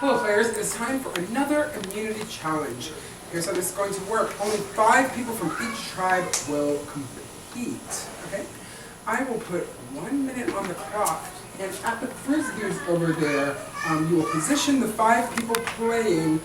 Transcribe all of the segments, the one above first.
Hello players, it's time for another immunity challenge. Here's how this is going to work. Only 5 people from each tribe will compete. Okay? I will put 1 minute on the clock, and at the frisbees over there, you will position the 5 people playing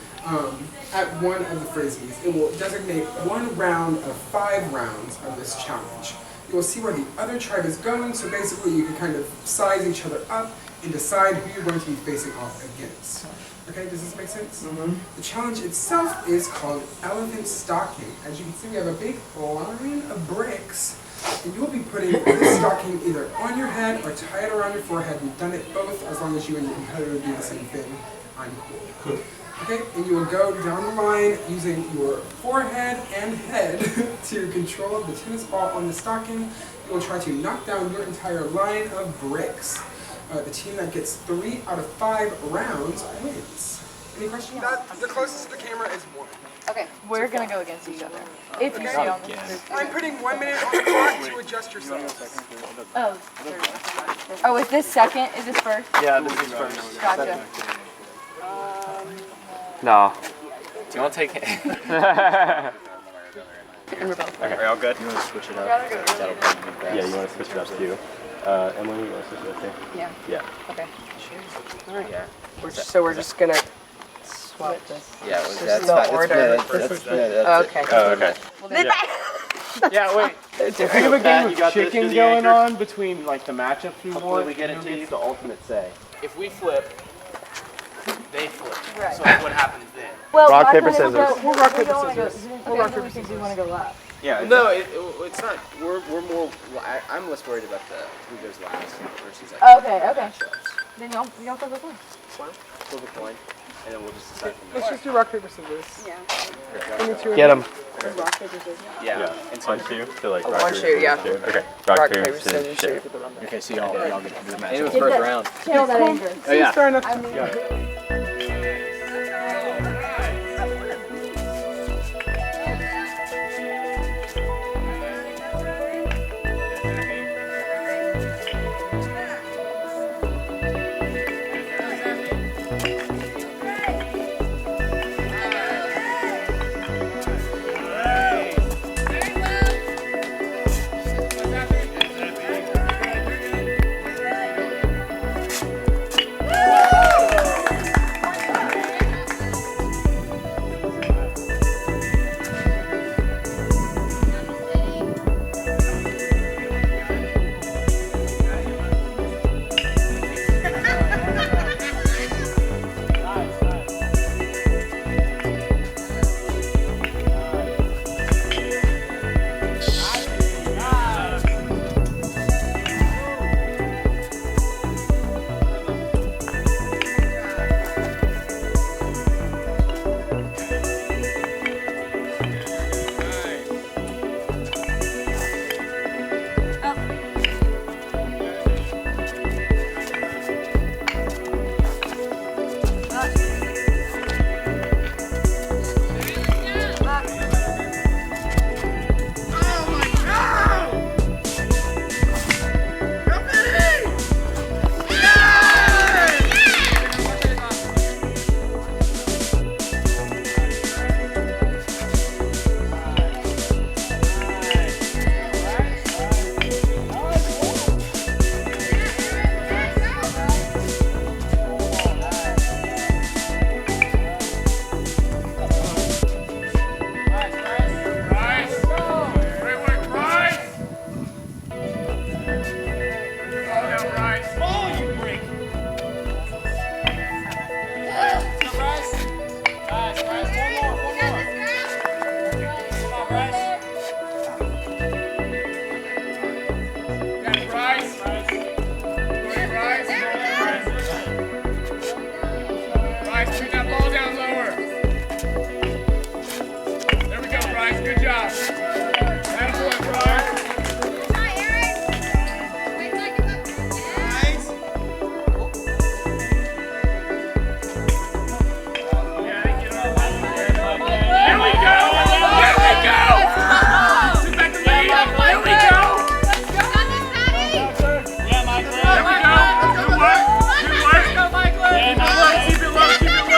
at one of the frisbees. It will designate 1 round of 5 rounds of this challenge. You will see where the other tribe is going, so basically you can kind of size each other up and decide who you're going to be facing off against. Okay, does this make sense? Mm-hmm. The challenge itself is called Elephant Stocking. As you can see, we have a big line of bricks, and you will be putting this stocking either on your head or tie it around your forehead. We've done it both, as long as you and your competitor do the same thing. I'm cool. Okay, and you will go down the line using your forehead and head to control the tennis ball on the stocking. You will try to knock down your entire line of bricks. The team that gets 3 out of 5 rounds wins. Any questions? The closest to the camera is 1. Okay, we're gonna go against each other. If you see on this. I'm putting 1 minute on the clock to adjust yourself. Oh, is this second? Is this first? Yeah, this is first. Gotcha. No. Do you want to take it? Okay, are y'all good? You want to switch it up? Yeah, you want to switch it up too. Emily, you want to switch it up too? Yeah. Yeah. Okay. Yeah. So we're just gonna swap this. Yeah, This that's is the fine. order. That's Okay. Oh, okay. Yeah, wait. If we have a game of chicken going on between like the matchups we want, we get it to you. the ultimate say. If we flip, they flip. Right. So what happens then? Well, Rock, paper, scissors. We'll rock, paper, scissors. We'll rock, paper, scissors. We want to go last. Yeah. No, it's not. We're more. I'm less worried about who goes last versus like. Okay. matchups. Then y'all flip a coin. Flip a coin, and then we'll just decide from Let's there. just do rock, paper, scissors. Yeah. Get him. Rock, paper, scissors. Yeah. And so, On shoe. So like Oh, rock, on paper, shoe, yeah. scissors, shoe. Okay. Rock, paper, scissors, shoot. okay, so y'all get to do the It matchup. was first round. Kill that anger. Oh yeah. Fair enough. Keep it low, keep it low.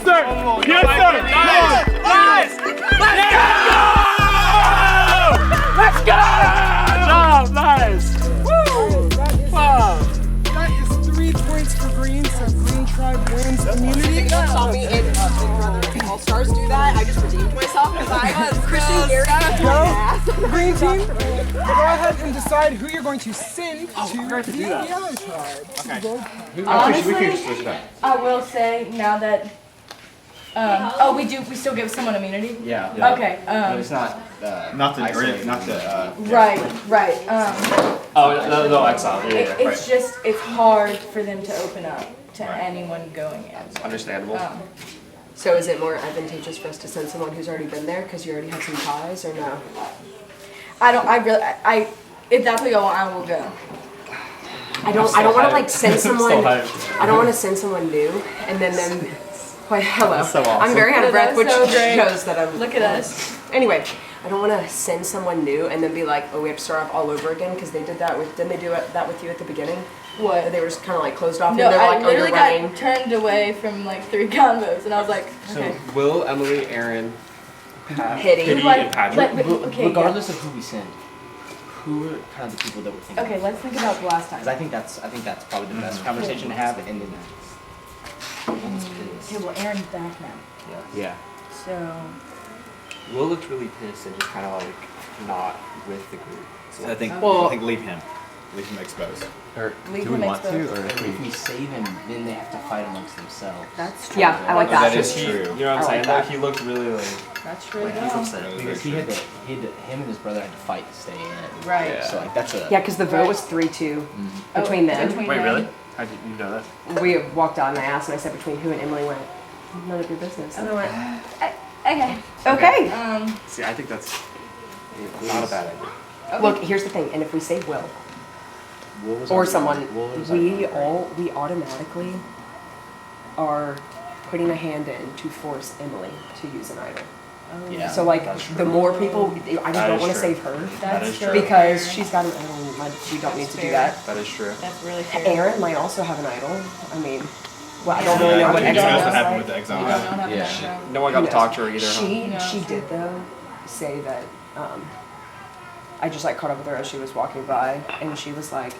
sir! Yes, sir! Nice! Let's go! Let's go! Nice! Woo! Wow! That is 3 points for green, so Green Tribe wins immunity. Saw me in Big Brother All Stars do that. I just redeemed myself because I was Christian Guerra. Green team, go ahead and decide who you're going to send to the yellow tribe. Honestly, I will say now that. We still give someone immunity? Yeah. Okay, It's not. Not the right. No exile. It's just, it's hard for them to open up to anyone going in. Understandable. So is it more advantageous for us to send someone who's already been there because you already have some ties, or no? If that's what y'all want, I will go. I don't want to like send someone. I don't want to send someone new and then them. Wait, hello. So awesome. I'm very out of breath, which So great. shows that I'm. Look at us. Anyway, I don't want to send someone new and then be like, oh, we have to start off all over again because they did that with. Didn't they do that with you at the beginning? What? They were just kind of like closed off No, and they're I like, oh, you're literally running. got turned away from like 3 combos, and I was like, okay. So Will, Emily, Aaron, Hitting. Kitty Like- and Patrick. like- okay, Regardless of who we send, who are kind of the people that we're thinking? Okay, let's think about the last time. Because I think that's probably the best conversation to have, and then. Okay, well, Aaron's back now, Yeah. so Will looked really pissed and just kind of like not with the group. I think leave him exposed. Or leave Do we him want to, exposed. or if we save him, then they have to fight amongst themselves. That's true. Yeah, I like that. That is He- true. You know what I'm I like saying? that. Like, he looked really like That's true. he's yeah. upset. Because him and his brother had to fight to stay in. Right. So like that's a. Yeah, because the vote was 3-2 between them. Between Wait, them. really? How did you know that? We walked out and I asked and I said between who and Emily went. None of your business. And I went, Okay. okay. See, I think that's not a bad idea. Look, here's the thing, and if we say Will or someone, we automatically are putting a hand in to force Emily to use an idol. Yeah. So like, the more people, I That don't is want to true. save her That's is true. true. because she's got an idol. We don't need to do that. That is true. That's really fair. Aaron might also have an idol. I mean, well, I don't really know what Yeah, exile know. is what happened like. with the exile. We don't have Yeah. enough room. No one got to talk to her either. Huh? She did though say that I just like caught up with her as she was walking by, and she was like,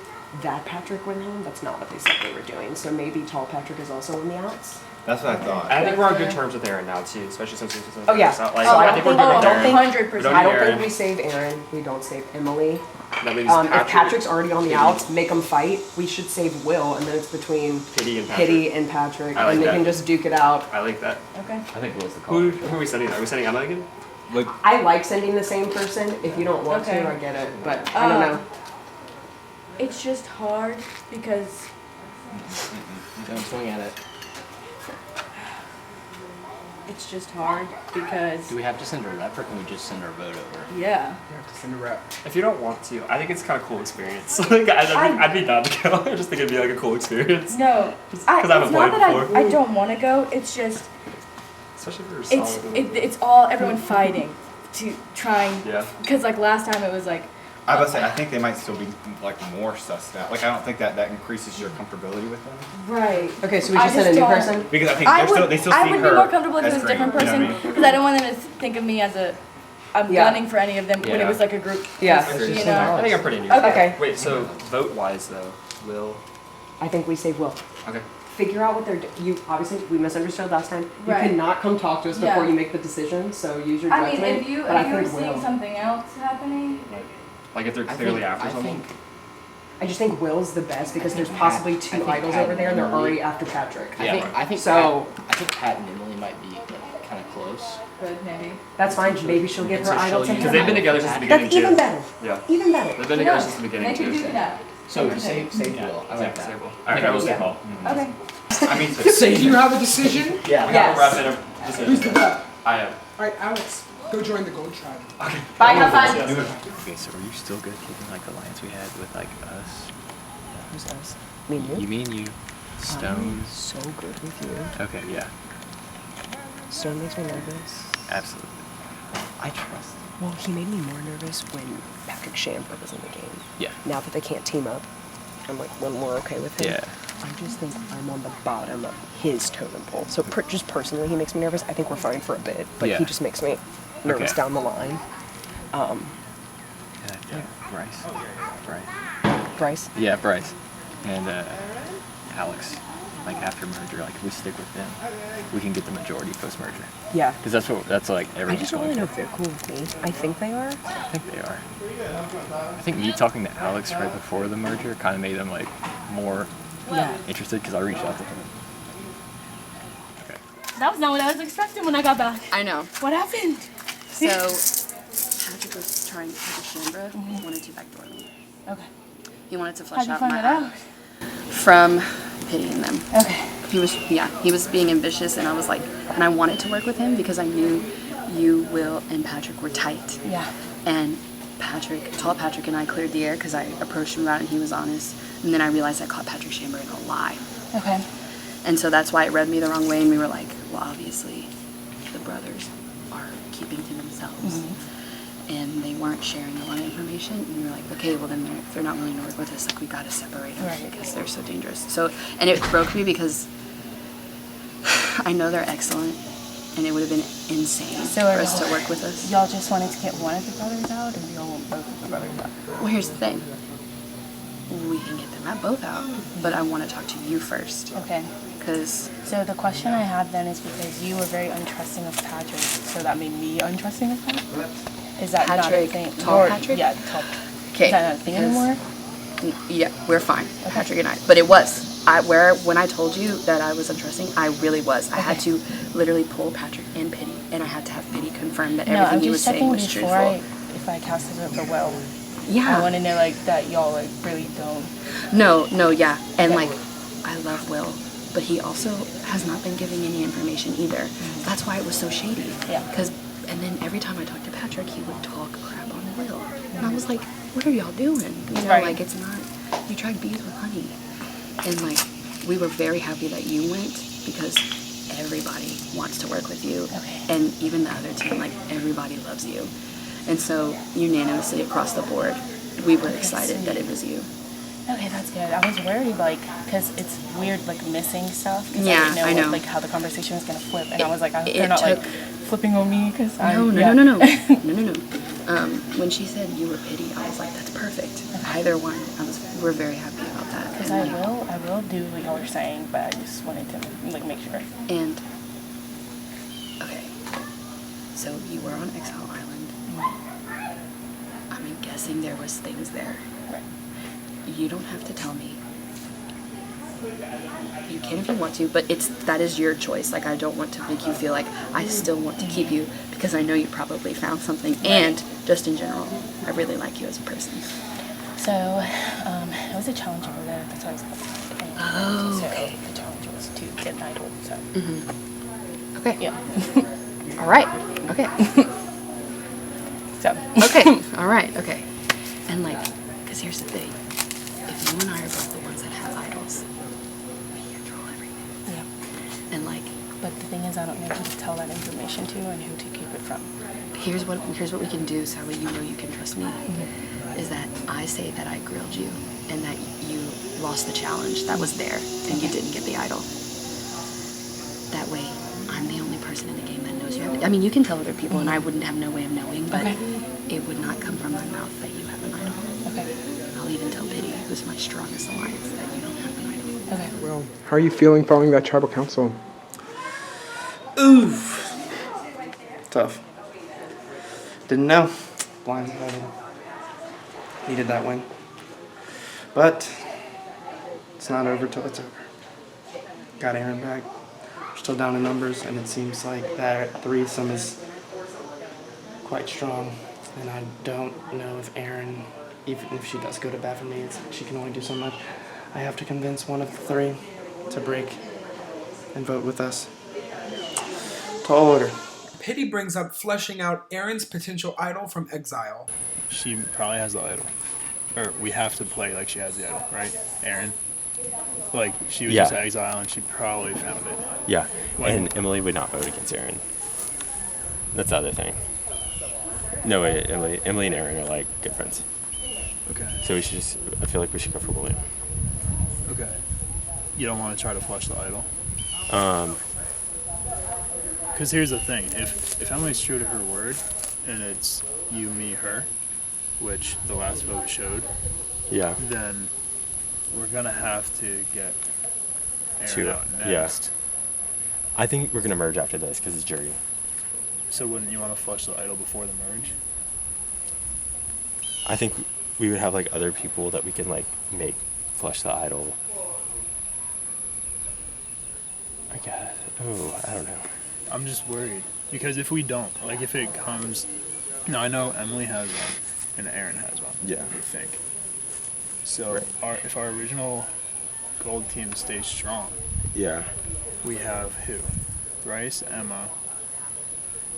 "That Patrick went home. That's not what they said they were doing. So maybe Tall Patrick is also on the outs." That's what I thought. I think we're on good terms with Aaron now too, especially since he's Oh, yeah. Like, So I think we're good with Aaron. 100%. Don't I don't Aaron. think we save Aaron. We don't save Emily. That means If Patrick's already on the outs, make them fight. We should save Will, and then it's between Kitty and Patrick. Kitty and Patrick, I like and they that. can just duke it out. I like that. Okay. I think Will's the call. Who are we sending? Are we sending Emma again? I like sending the same person. If you don't want Okay. to, I get it, but I don't know. It's just hard because Don't swing at it. it's just hard because Do we have to send a rep, or can we just send our vote over? yeah. You have to send a rep. If you don't want to, I think it's kind of cool experience. Like, I'd be down to go. I just think it'd be like a cool experience. No, Because I haven't it's not played that before. I don't want to go. It's just Especially if you're it's solid. it's all everyone fighting to try and Yeah. because like last time it was like I was say I think they might still be like more sussed out. Like I don't think that increases your comfortability with them right. Okay, so we I should send a just new don't- person. because I think I they still would see be her more comfortable if it as was a different green, you know person what I mean? because I don't want them to think of me as I'm Yeah. gunning for any of them when it Yeah. was like a group. Yeah. You know. I think I'm pretty new. Okay. Wait, so vote-wise though, Will. I think we save Will. Okay. Figure out what they're you obviously we misunderstood last time. You Right. cannot come talk to us before Yeah. you make the decision, so use your I judgment. mean, if you but I were think seeing Will. something else happening, Like if they're clearly after someone. I just think Will's the best because there's possibly I two think idols Pat over there and they're and already after Patrick. I think So- Pat and Emily might be kind of close. good maybe. That's fine. Maybe she'll give her So idol she'll to use Because him. they've been together since the beginning That's even too. better. Yeah. Even better. They've been together since the beginning They could too. do that. So save Will. I like that. Sable. Alright, I will say call. Okay. I mean, Do you have a decision? Yeah. Yes. Wrap it up. Who's the rep? I am. Alright, Alex, go join the gold tribe. Bye, have fun. okay, so are you still good keeping like the alliance we had with like us? Who's us? Me and you? Me and you, Stone. So good with you. Okay, yeah, Stone makes me nervous. absolutely. I trust. Well, he made me more nervous when Patrick Shamper was in the game. Yeah. Now that they can't team up, I'm like, when we're okay with him. Yeah. I just think I'm on the bottom of his totem pole. So just personally, he makes me nervous. I think we're fine for a bit, but Yeah. he just makes me nervous down the line. Bryce. Bryce? Yeah, Bryce. And Alex. Like after merger, like if we stick with them, we can get the majority post merger. Yeah. Because that's like I everyone's just going want to know for. if they're cool with me. I think they are. I think they are. I think me talking to Alex right before the merger kind of made them like more interested because I reached out to him. Okay. That was not what I was expecting when I got back. I know. What happened? So Patrick was trying Patrick Shambra wanted to backdoor me. Okay. He wanted to How'd flesh you out find my that out? from pitying them. Okay. He was being ambitious, and I was like, and I wanted to work with him because I knew you, Will, and Patrick were tight. Yeah. And tall Patrick and I cleared the air because I approached him about it and he was honest. And then I realized I caught Patrick Shambra in a lie. Okay. And so that's why it rubbed me the wrong way, and we were like, well, obviously the brothers are keeping to themselves. And they weren't sharing a lot of information, and we were like, okay, well then if they're not willing to work with us, like we gotta separate them because they're so dangerous. So, and it broke me because I know they're excellent, and it would have been insane for us to work with us. Y'all just wanted to get one of the brothers out, or y'all want both of the brothers out? Well, here's the thing. We can get them both out, but I want to talk to you first. Okay. Because So the question I had then is because you were very untrusting of Patrick, so that made me untrusting of him? Is that not a Patrick, thing? tall Patrick? Yeah, tall. Okay. Is that not a thing anymore? Yeah, we're fine, Patrick and I. But it was. When I told you that I was untrusting, I really was. I had to literally pull Patrick in pity, and I had to have pity confirm that No, everything I'm he was just saying checking was before truthful. if I casted it the well. Yeah. I want to know like that y'all like really don't. No, yeah. And like, I love Will, but he also has not been giving any information either. That's why it was so shady. Yeah. And then every time I talked to Patrick, he would talk crap on Will. And I was like, what are y'all doing? You know, Right. like it's not, you tried bees with honey. And like, we were very happy that you went because everybody wants to work with you. Okay. And even the other team, like everybody loves you. And so unanimously across the board, we were excited that it was you. Okay, that's good. I was worried, like, because it's weird, like, missing stuff. 'Cause Yeah, I didn't I know. like, how the conversation was going to flip. And I was like, it they're not, like, took- flipping on me because I... No. yeah. When she said you were pity, I was like, that's perfect. Either one. We're very happy about that. Because And, I will do what y'all are saying, but I just wanted to, like, make sure. And, okay. So you were on Exile Island. I'm guessing there was things there. Right. You don't have to tell me. You can if you want to, but that is your choice. Like, I don't want to make you feel like I still want to keep you because I know you probably found something. And just in general, I really like you as a person. So, it was a challenge over there. That's why I was Oh, so okay. the challenge was to get an idol, so... Okay. Yeah. All right. Okay. So... Okay. All right. Okay. And like, because here's the thing. If you and I are both the ones that have idols, we control everything. Yeah. And like, But the thing is, I don't know who to tell that information to and who to keep it from. here's what we can do, so you know you can trust me. Is that I say that I grilled you and that you lost the challenge that was there and you didn't get the idol. That way, I'm the only person in the game that knows you have it. I mean, you can tell other people, and I wouldn't have no way of knowing, but it would not come from my mouth that you have an idol. Okay. I'll even tell Pity, who's my strongest alliance, that you don't have an idol. Okay. Well, how are you feeling following that tribal council? Oof. Tough. Didn't know. Blindsided. Needed that win. But it's not over till it's over. Got Aaron back. We're still down in numbers, and it seems like that threesome is quite strong. And I don't know if Aaron, even if she does go to bat for me, she can only do so much. I have to convince one of the three to break and vote with us. Tall order. Pity brings up fleshing out Aaron's potential idol from Exile. She probably has the idol. Or we have to play like she has the idol, right? Aaron? Like, she was just Exile and she probably found it. Yeah, Like- and Emily would not vote against Aaron. That's the other thing. No way, Emily and Aaron are like good friends. Okay. So I feel like we should go for William. Okay. You don't want to try to flush the idol. Um, Because here's the thing: if Emily's true to her word, and it's you, me, her, which the last vote showed, yeah. then we're gonna have to get Aaron Two, out yeah. next. I think we're gonna merge after this because it's jury. So wouldn't you want to flush the idol before the merge? I think we would have like other people that we can like make flush the idol. I guess. Oh, I don't know. I'm just worried because if we don't, like, if it comes, no, I know Emily has one and Aaron has one. Yeah. I think. So Right. if our original gold team stays strong, Yeah. we have who? Bryce, Emma,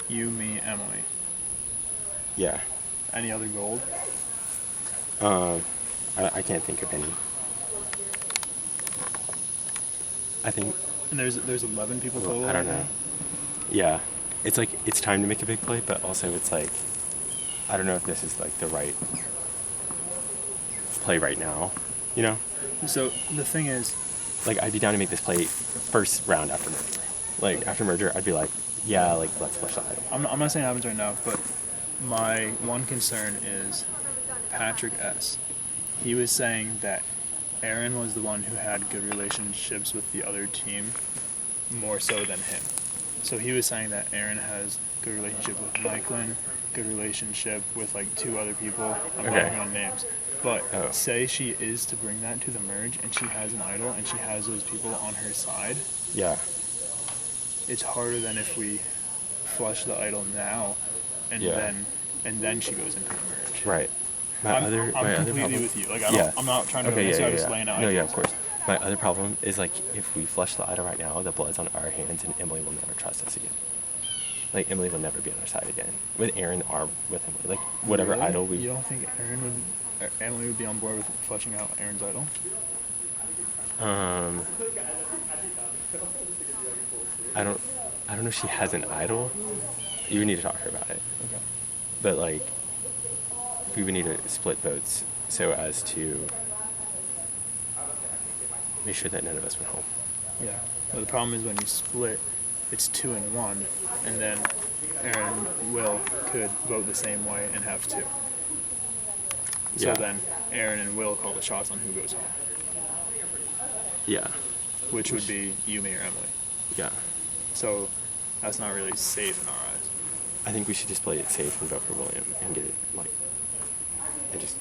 you, me, Emily. Yeah. Any other gold? I can't think of any. I think. And there's 11 people total. I don't know. Yeah, it's like it's time to make a big play, but also it's like I don't know if this is like the right play right now. You know? So the thing is, Like I'd be down to make this play first round after merger. Like after merger, I'd be like, yeah, like let's flush the idol. I'm not saying it happens right now, but my one concern is Patrick S. He was saying that Aaron was the one who had good relationships with the other team more so than him. So he was saying that Aaron has good relationship with Michaelin, good relationship with like 2 other people. I'm not Okay. on names. But Oh. say she is to bring that to the merge and she has an idol and she has those people on her side, Yeah. it's harder than if we flush the idol now and Yeah. then she goes into the merge. Right. I'm other completely problem, with you. Like I'm not trying to Okay, against you, I'm yeah. just laying out No, yeah, ideas. of course. My other problem is like if we flush the idol right now, the blood's on our hands, and Emily will never trust us again. Like Emily will never be on our side again. With Aaron or with Emily, like whatever Really? idol we. You don't think Emily would be on board with flushing out Aaron's idol? I don't know if she has an idol. You would need to talk to her about it. Okay. But like, we would need to split votes so as to make sure that none of us went home. Yeah. But the problem is when you split, it's 2 and 1, and then Aaron Will could vote the same way and have 2. So Yeah. then Aaron and Will call the shots on who goes home, Yeah. which would be you, me, or Emily. Yeah. So that's not really safe in our eyes. I think we should just play it safe and vote for William and get it like, and just.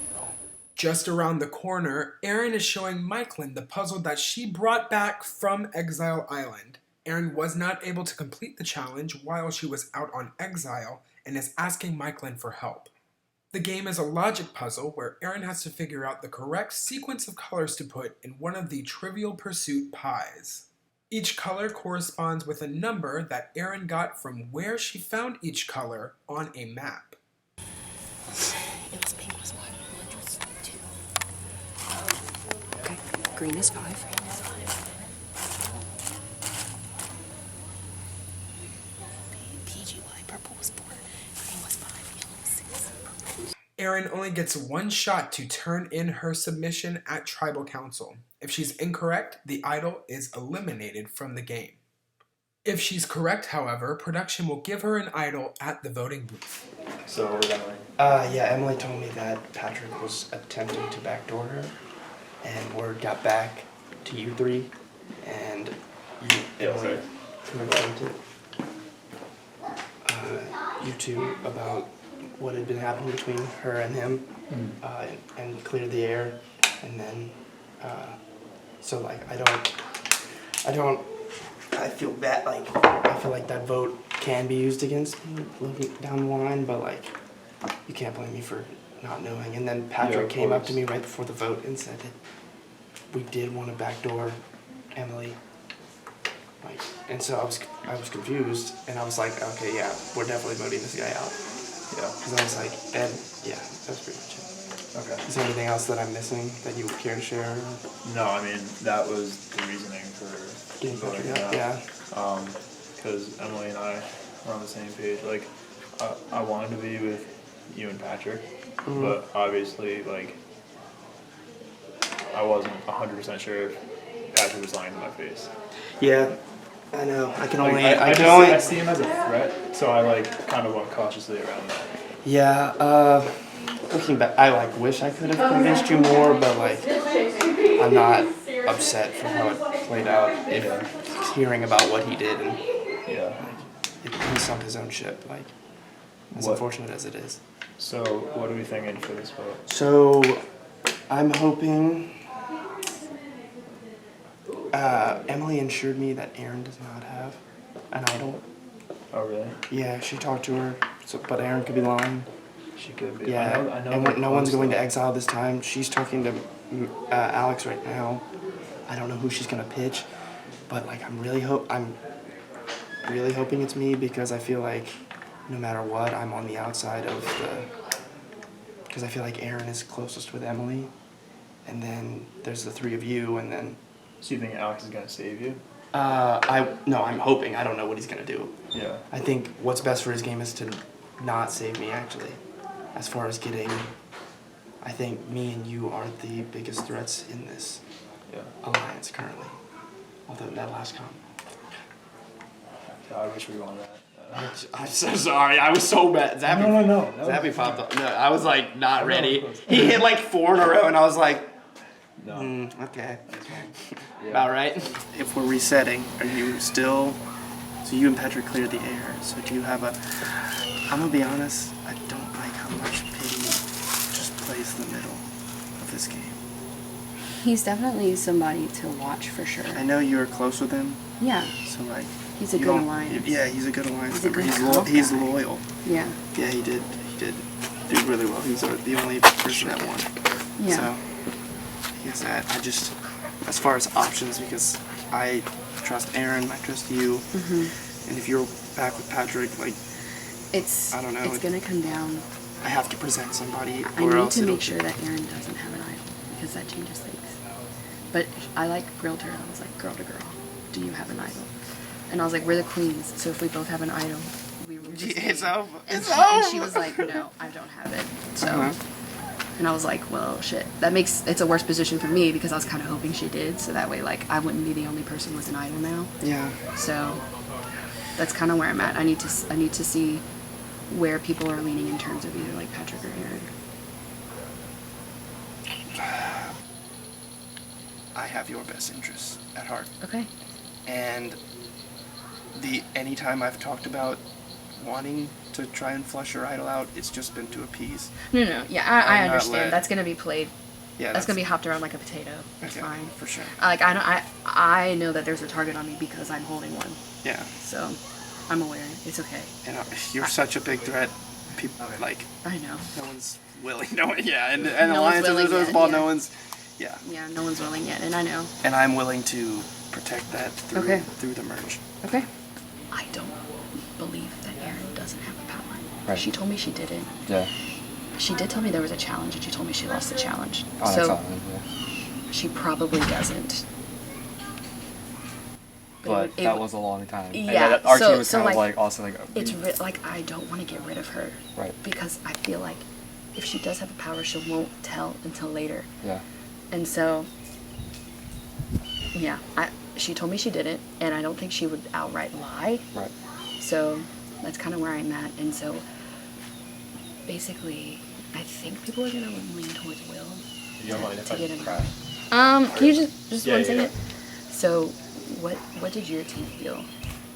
Just around the corner, Erin is showing Michaelin the puzzle that she brought back from Exile Island. Erin was not able to complete the challenge while she was out on exile and is asking Michaelin for help. The game is a logic puzzle where Erin has to figure out the correct sequence of colors to put in one of the Trivial Pursuit pies. Each color corresponds with a number that Erin got from where she found each color on a map. It was pink was 1, orange was 2. Okay, green is 5. PGY, purple was 4, green was 5, yellow was 6, purple was... Erin only gets one shot to turn in her submission at Tribal Council. If she's incorrect, the idol is eliminated from the game. If she's correct, however, production will give her an idol at the voting booth. So what was Emily? Yeah, Emily told me that Patrick was attempting to backdoor her, and word got back to you 3, and you, Emily, confronted you 2 about what had been happening between her and him, and cleared the air, and then, so like, I feel bad, like, I feel like that vote can be used against me looking down the line, but like, you can't blame me for not knowing. And then Patrick came up to me right before the vote and said that we did want to backdoor Emily. Like, and so I was confused, and I was like, okay, yeah, we're definitely voting this guy out. Yeah. Because I was like, and yeah, that's pretty much it. Okay. Is there anything else that I'm missing that you would care to share? No, I mean, that was the reasoning for Getting voting Patrick out? it Yeah. out. Because Emily and I were on the same page. Like, I wanted to be with you and Patrick, but obviously, like, I wasn't 100% sure if Patrick was lying to my face. Yeah, I know. I can only. Like, I can just- only. I see him as a threat, so I like kind of went cautiously around that. Yeah. Looking back, I like wish I could have convinced you more, but like, I'm not upset for how it played out. If hearing about what he did and Yeah. he sunk his own ship, like, as What? unfortunate as it is. So what are we thinking for this vote? So, I'm hoping. Emily assured me that Aaron does not have an idol. Oh really? Yeah, she talked to her, so, but Aaron could be lying. She could be. Yeah, I know and they're no one's close, going to though. exile this time. She's talking to Alex right now. I don't know who she's gonna pitch, but like I'm really hoping it's me because I feel like no matter what, I'm on the outside of the. Because I feel like Aaron is closest with Emily, and then there's the three of you, and then. So you think Alex is gonna save you? I'm hoping. I don't know what he's gonna do. Yeah. I think what's best for his game is to not save me, actually. As far as getting, I think me and you are the biggest threats in this Yeah. alliance currently. Although that last comp. I wish we won that. I'm so sorry. I was so bad. Zappy, No. Zappy popped up. No, I was like not ready. He hit like 4 in a row, and I was like, No. okay. Yeah. About right. If we're resetting, are you still? So you and Patrick cleared the air. So do you have a? I'm gonna be honest. I don't like how much Pity just plays the middle of this game. He's definitely somebody to watch for sure. I know you're close with him, Yeah, so like. he's a you good don't- alliance. Yeah, he's a good alliance He's a member. good He's, comp he's guy. loyal. Yeah, Yeah, he did do really well. He's the only person that won. yeah. So, I guess that I just, as far as options, because I trust Aaron, I trust you, Mm-hmm. and if you're back with Patrick, like, It's I don't know, It's it- gonna come down. I have to present somebody, I or need else to it'll make sure that Aaron doesn't have an idol because that changes things. But I like grilled her. I was like, girl to girl, do you have an idol? And I was like, we're the queens, so if we both have an idol, we were just It's dating. over. It's And over. she was like, no, I don't have it. So, Uh-huh. and I was like, well, shit. It's a worse position for me because I was kind of hoping she did, so that way, like, I wouldn't be the only person with an idol now. Yeah. So that's kind of where I'm at. I need to see where people are leaning in terms of either like Patrick or Aaron. I have your best interests at heart, Okay. and anytime I've talked about wanting to try and flush your idol out, it's just been to appease. No. Yeah, I I'm not understand. led. That's gonna be played. Yeah, That's gonna be hopped around like a potato. It's okay, fine. for sure. I know that there's a target on me because I'm holding one. Yeah, So I'm aware. It's okay. and you're such a big threat. People like I know. no one's willing. No one, yeah, and No one's alliances willing are those yet, ball. yeah. No one's, yeah, Yeah, no one's willing yet, and I know. and I'm willing to protect that through Okay. through the merge. Okay. I don't believe that Erin doesn't have a power. Right. She told me she didn't. Yeah. She did tell me there was a challenge, and she told me she lost the challenge. On so Exile, yeah. she probably doesn't. But it that would- was a long time. And Yeah, that- our so- team was so, kind of like, like also like It's like I don't want to get rid of her. Right. Because I feel like if she does have a power, she won't tell until later. yeah. And so, yeah, she told me she didn't, and I don't think she would outright lie. Right. So that's kind of where I'm at. And so, basically, I think people are gonna lean towards Will. You don't mind if to I get him. cry? Can you just Yeah, one yeah, second? yeah. So, what did your team feel?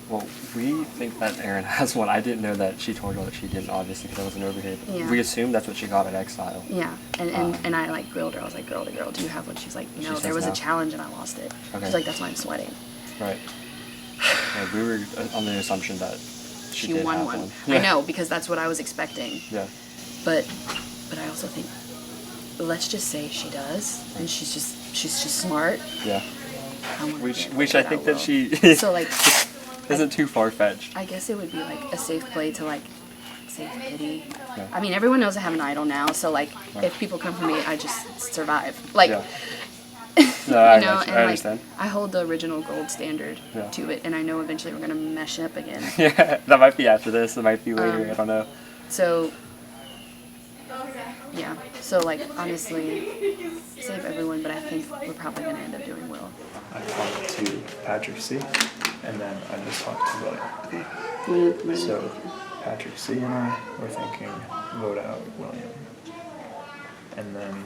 Well, we think that Erin has one. I didn't know that she told you that she didn't, obviously, because I wasn't over here. Yeah. We assumed that's what she got at Exile. Yeah, and I like grilled her. I was like, girl to girl, do you have one? She's like, no, She there says was no. a challenge and I lost it. Okay. She's like, that's why I'm sweating. Right. Yeah, we were on the assumption that she did won have one. one. I know, because that's what I was expecting. Yeah. But I also think, let's just say she does, and she's just smart. Yeah. I wanna Which get which her I think that Will. she So like, isn't too far fetched. I guess it would be like a safe play to like save Pity. Yeah. I mean, everyone knows I have an idol now, so like, Right. if people come for me, I just survive. Like, Yeah. No, I, you know, got you. and I like, understand. I hold the original gold standard Yeah. to it, and I know eventually we're gonna mesh up again. Yeah, that might be after this. It might be later. I don't know. So, yeah. So like, honestly, save everyone, but I think we're probably gonna end up doing Will. I talked to Patrick C, and then I just talked to William. What So Patrick C and I were thinking vote out William. And then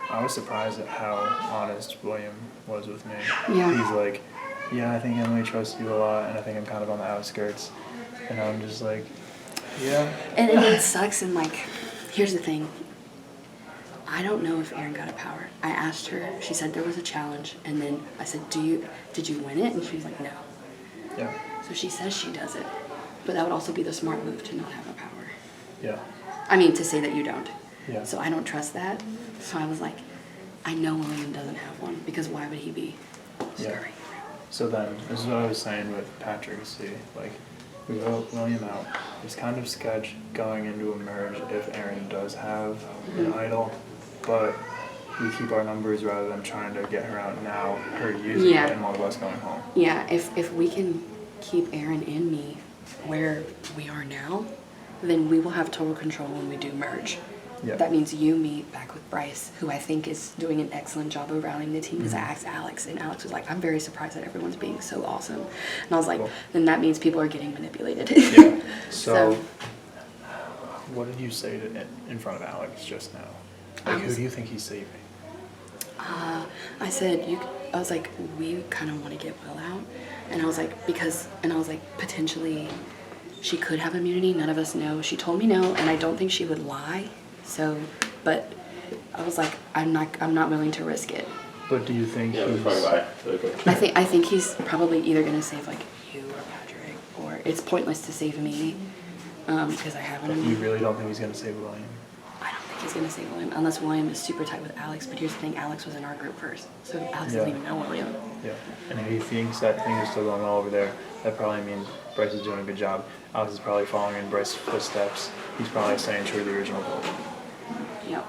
I was surprised at how honest William was with me. Yeah. He's like, yeah, I think Emily trusts you a lot, and I think I'm kind of on the outskirts. And I'm just like, yeah. And it sucks, and like, here's the thing. I don't know if Erin got a power. I asked her, she said there was a challenge, and then I said, did you win it? And she was like, no. Yeah. So she says she does it. But that would also be the smart move to not have a power. Yeah. I mean, to say that you don't. Yeah. So I don't trust that. So I was like, I know William doesn't have one, because why would he be stirring? So then, this is what I was saying with Patrick C. Like, we vote William out. It's kind of sketch going into a merge if Erin does have an idol, but we keep our numbers rather than trying to get her out now, her using it, and one of us going home. Yeah, if we can keep Erin and me where we are now, then we will have total control when we do merge. Yeah. That means you meet back with Bryce, who I think is doing an excellent job of rallying the team, because I asked Alex, and Alex was like, I'm very surprised that everyone's being so awesome. And I was like, Cool. then that means people are getting manipulated. Yeah. So, what did you say in front of Alex just now? Like, who do you think he's saving? I said, I was like, we kind of want to get Will out. And I was like, potentially she could have immunity. None of us know. She told me no, and I don't think she would lie. So, but I was like, I'm not willing to risk it. But do you think he's... I think he's probably either gonna save like you or Patrick, or it's pointless to save me, because I have an You immunity. really don't think he's going to save William? I don't think he's gonna save William unless William is super tight with Alex. But here's the thing: Alex was in our group first, so Alex doesn't even know William. Yeah. And if he thinks that things are still going well over there, that probably means Bryce is doing a good job. Alex is probably following in Bryce's footsteps. He's probably staying true to the original goal. Yep.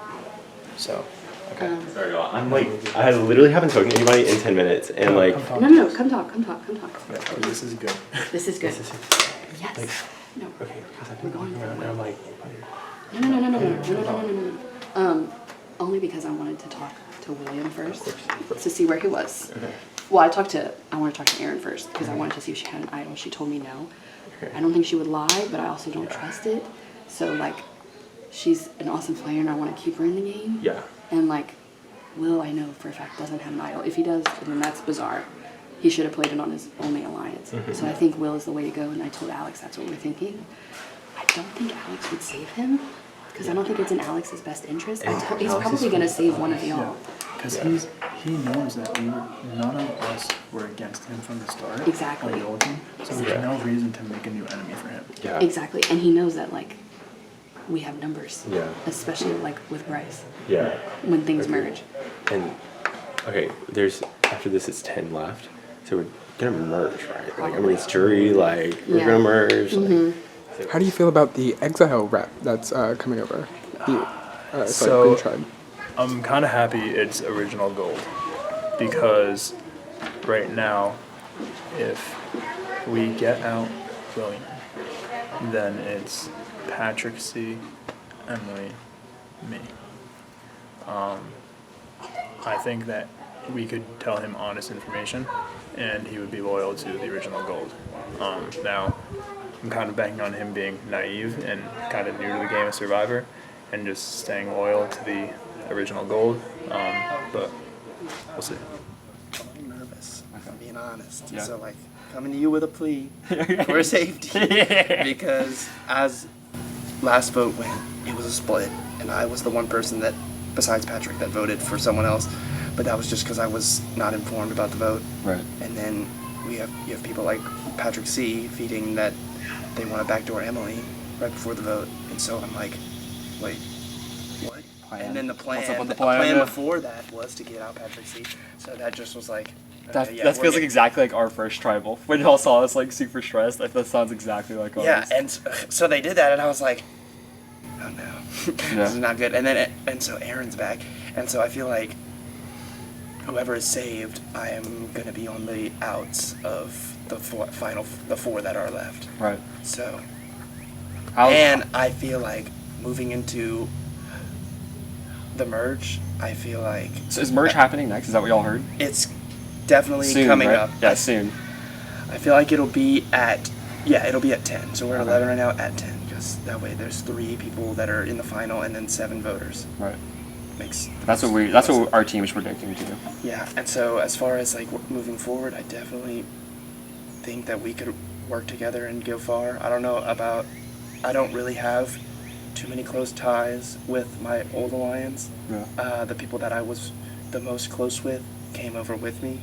So, okay. Sorry, y'all. I'm like, I literally haven't spoken to anybody in 10 minutes, and like, No, come talk. Yeah, this is good. This is good. this is Yes. like, No. okay, because I've We're been going going for around, it. and I'm like, No. Only because I wanted to talk to William first to see where he was. okay. Well, I want to talk to Erin first because I wanted to see if she had an idol. She told me no. Okay. I don't think she would lie, but I also don't trust it. So like, she's an awesome player, and I want to keep her in the game. Yeah. And like, Will, I know for a fact doesn't have an idol. If he does, then that's bizarre. He should have played it on his only alliance. So I think Will is the way to go, and I told Alex that's what we're thinking. I don't think Alex would save him, because I don't think it's in Alex's best interest. He's probably going to save one of y'all. Because he knows that none of us were against him from the start. Exactly. On the old team, so there's no reason to make a new enemy for him. Yeah. Exactly, and he knows that like, we have numbers. Yeah. Especially like with Bryce, Yeah. when things merge. And, okay, after this it's 10 left, so we're gonna merge, right? Like, I mean, it's jury, like, we're Yeah. gonna merge. Like, How do you feel about the exile rep that's coming over? The So- Green Tribe. I'm kind of happy it's original gold, because right now, if we get out William, then it's Patrick C, Emily, me. I think that we could tell him honest information, and he would be loyal to the original gold. Now, I'm kind of banking on him being naive and kind of new to the game of Survivor, and just staying loyal to the original gold. But we'll see. I'm nervous, if I'm being honest. So, like, coming to you with a plea for safety. Because as last vote went, it was a split. And I was the one person that, besides Patrick, that voted for someone else. But that was just because I was not informed about the vote. Right. And then you have people like Patrick C feeding that they want to backdoor Emily right before the vote. And so I'm like, wait, what? And then the plan before that was to get out Patrick C. So that just was like, okay, That feels like exactly like our first tribal. When y'all saw us like super stressed, that sounds exactly like ours. yeah, and so they did that, and I was like, oh no, this is not good. And so Erin's back, and so I feel like whoever is saved, I am gonna be on the outs of the four that are left. Right. So, and I feel like moving into the merge, I feel like So is merge happening next? Is that what y'all heard? it's definitely Soon, coming right? up. Yeah, soon. I feel like it'll be at 10. So we're at 11 right now at 10, because that way there's 3 people that are in the final and then 7 voters. Right. That's what our team is predicting too. Yeah, and so as far as like moving forward, I definitely think that we could work together and go far. I don't really have too many close ties with my old alliance. Yeah. The people that I was the most close with came over with me.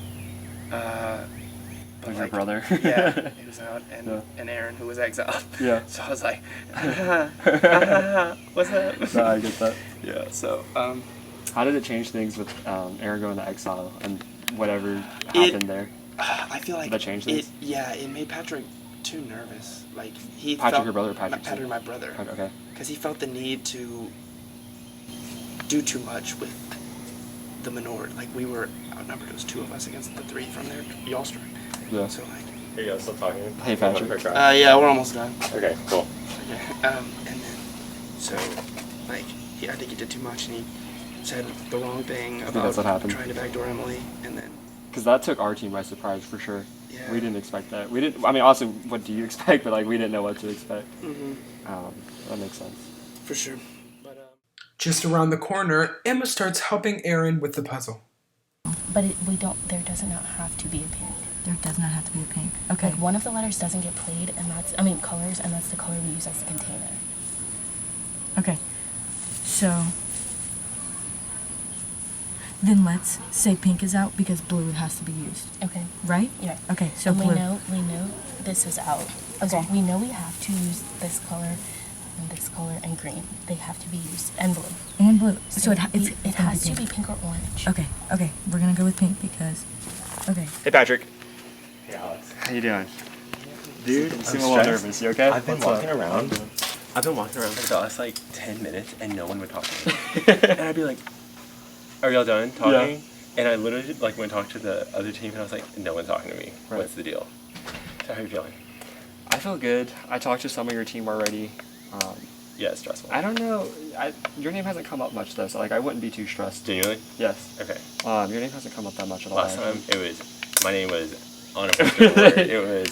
Like your brother. Yeah, he was out, and Aaron, who was exiled. Yeah. So I was like, what's up? No, I get that. Yeah. So. How did it change things with Aaron going to exile and whatever happened there? I feel like did that change things? It made Patrick too nervous. Like Patrick, your brother, or Patrick? Patrick, my brother. Okay. Because he felt the need to do too much with the minority. Like we were outnumbered. It was 2 of us against the 3 from their y'all strike. Yeah. So like. Here you go. Still talking. Hey, Patrick. Yeah, we're almost done. Okay. Cool. Okay. And then, so like, I think he did too much, and he said the wrong thing about that's what happened. trying to backdoor Emily, and then. Because that took our team by surprise for sure. Yeah. We didn't expect that. We didn't. I mean, also, what do you expect? But like, we didn't know what to expect. That makes sense. For sure. Just around the corner, Emma starts helping Aaron with the puzzle. But there does not have to be a pink. There does not have to be a pink. Okay. Like one of the letters doesn't get played, and colors, and that's the color we use as the container. Okay. So then let's say pink is out because blue has to be used. Okay. Right? Yeah. Okay, so and blue. we know this is out. Okay. We know we have to use this color and green. They have to be used, and blue. And blue. So it it's has to be pink or orange. Okay. We're gonna go with pink because. Okay. Hey, Patrick. Hey, Alex. How you doing? Dude, you I'm seem a little stressed. nervous. You okay? I've been What's walking up? around. I've been walking around for the last like 10 minutes and no one would talk to me. And I'd be like, "Are y'all done talking?" Yeah. And I literally like went talk to the other team and I was like, "No one's talking to me. Right. What's the deal?" So how are you feeling? I feel good. I talked to some of your team already. Yeah, it's stressful. I don't know. Your name hasn't come up much though, so like I wouldn't be too stressed. Genuinely? Yes. Okay. Your name hasn't come up that much at all. Last time actually. my name was on a poster board. It was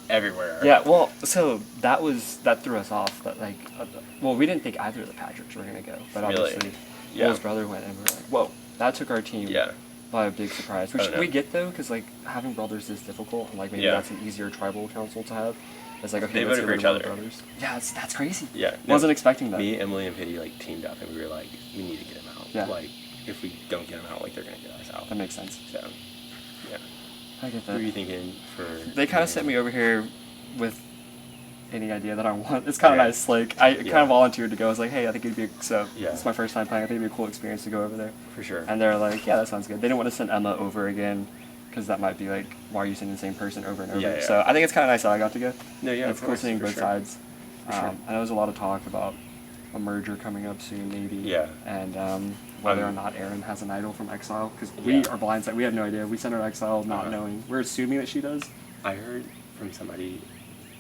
everywhere. Yeah, well, so that threw us off. That like, we didn't think either of the Patricks were gonna go, but Really? obviously, Yeah. Will's brother went, and we were like, whoa, that took our team by a big surprise. Which I don't know. we get though, because like having brothers is difficult, and like maybe Yeah. that's an easier tribal council to have. It's like okay, They let's voted get for rid each of all the other. brothers. Yeah, that's crazy. Yeah. Wasn't expecting that. Me, Emily, and Pity like teamed up and we were like, we need to get him out. Yeah. Like, if we don't get him out, like they're gonna get us out. That makes sense. So, yeah. I get What that. were you thinking for? They kind of sent me over here with any idea that I want. It's kind of Yeah. nice. Like I kind Yeah. of volunteered to go. I was like, hey, I think it'd be Yeah. It's my first time playing. I think it'd be a cool experience to go over there. For sure. And they're like, yeah, that sounds good. They didn't want to send Emma over again because that might be like, why are you sending the same person over and over? Yeah, yeah. So I think it's kind of nice that I got to go. No, yeah, And of it's cool course, seeing for both sure. sides. For sure. I know there's a lot of talk about a merger coming up soon, maybe. Yeah. And whether or not Erin has an idol from Exile, because we Yeah. are blindsided. We have no idea. We sent her to Exile not Uh-huh. knowing. We're assuming that she does. I heard from somebody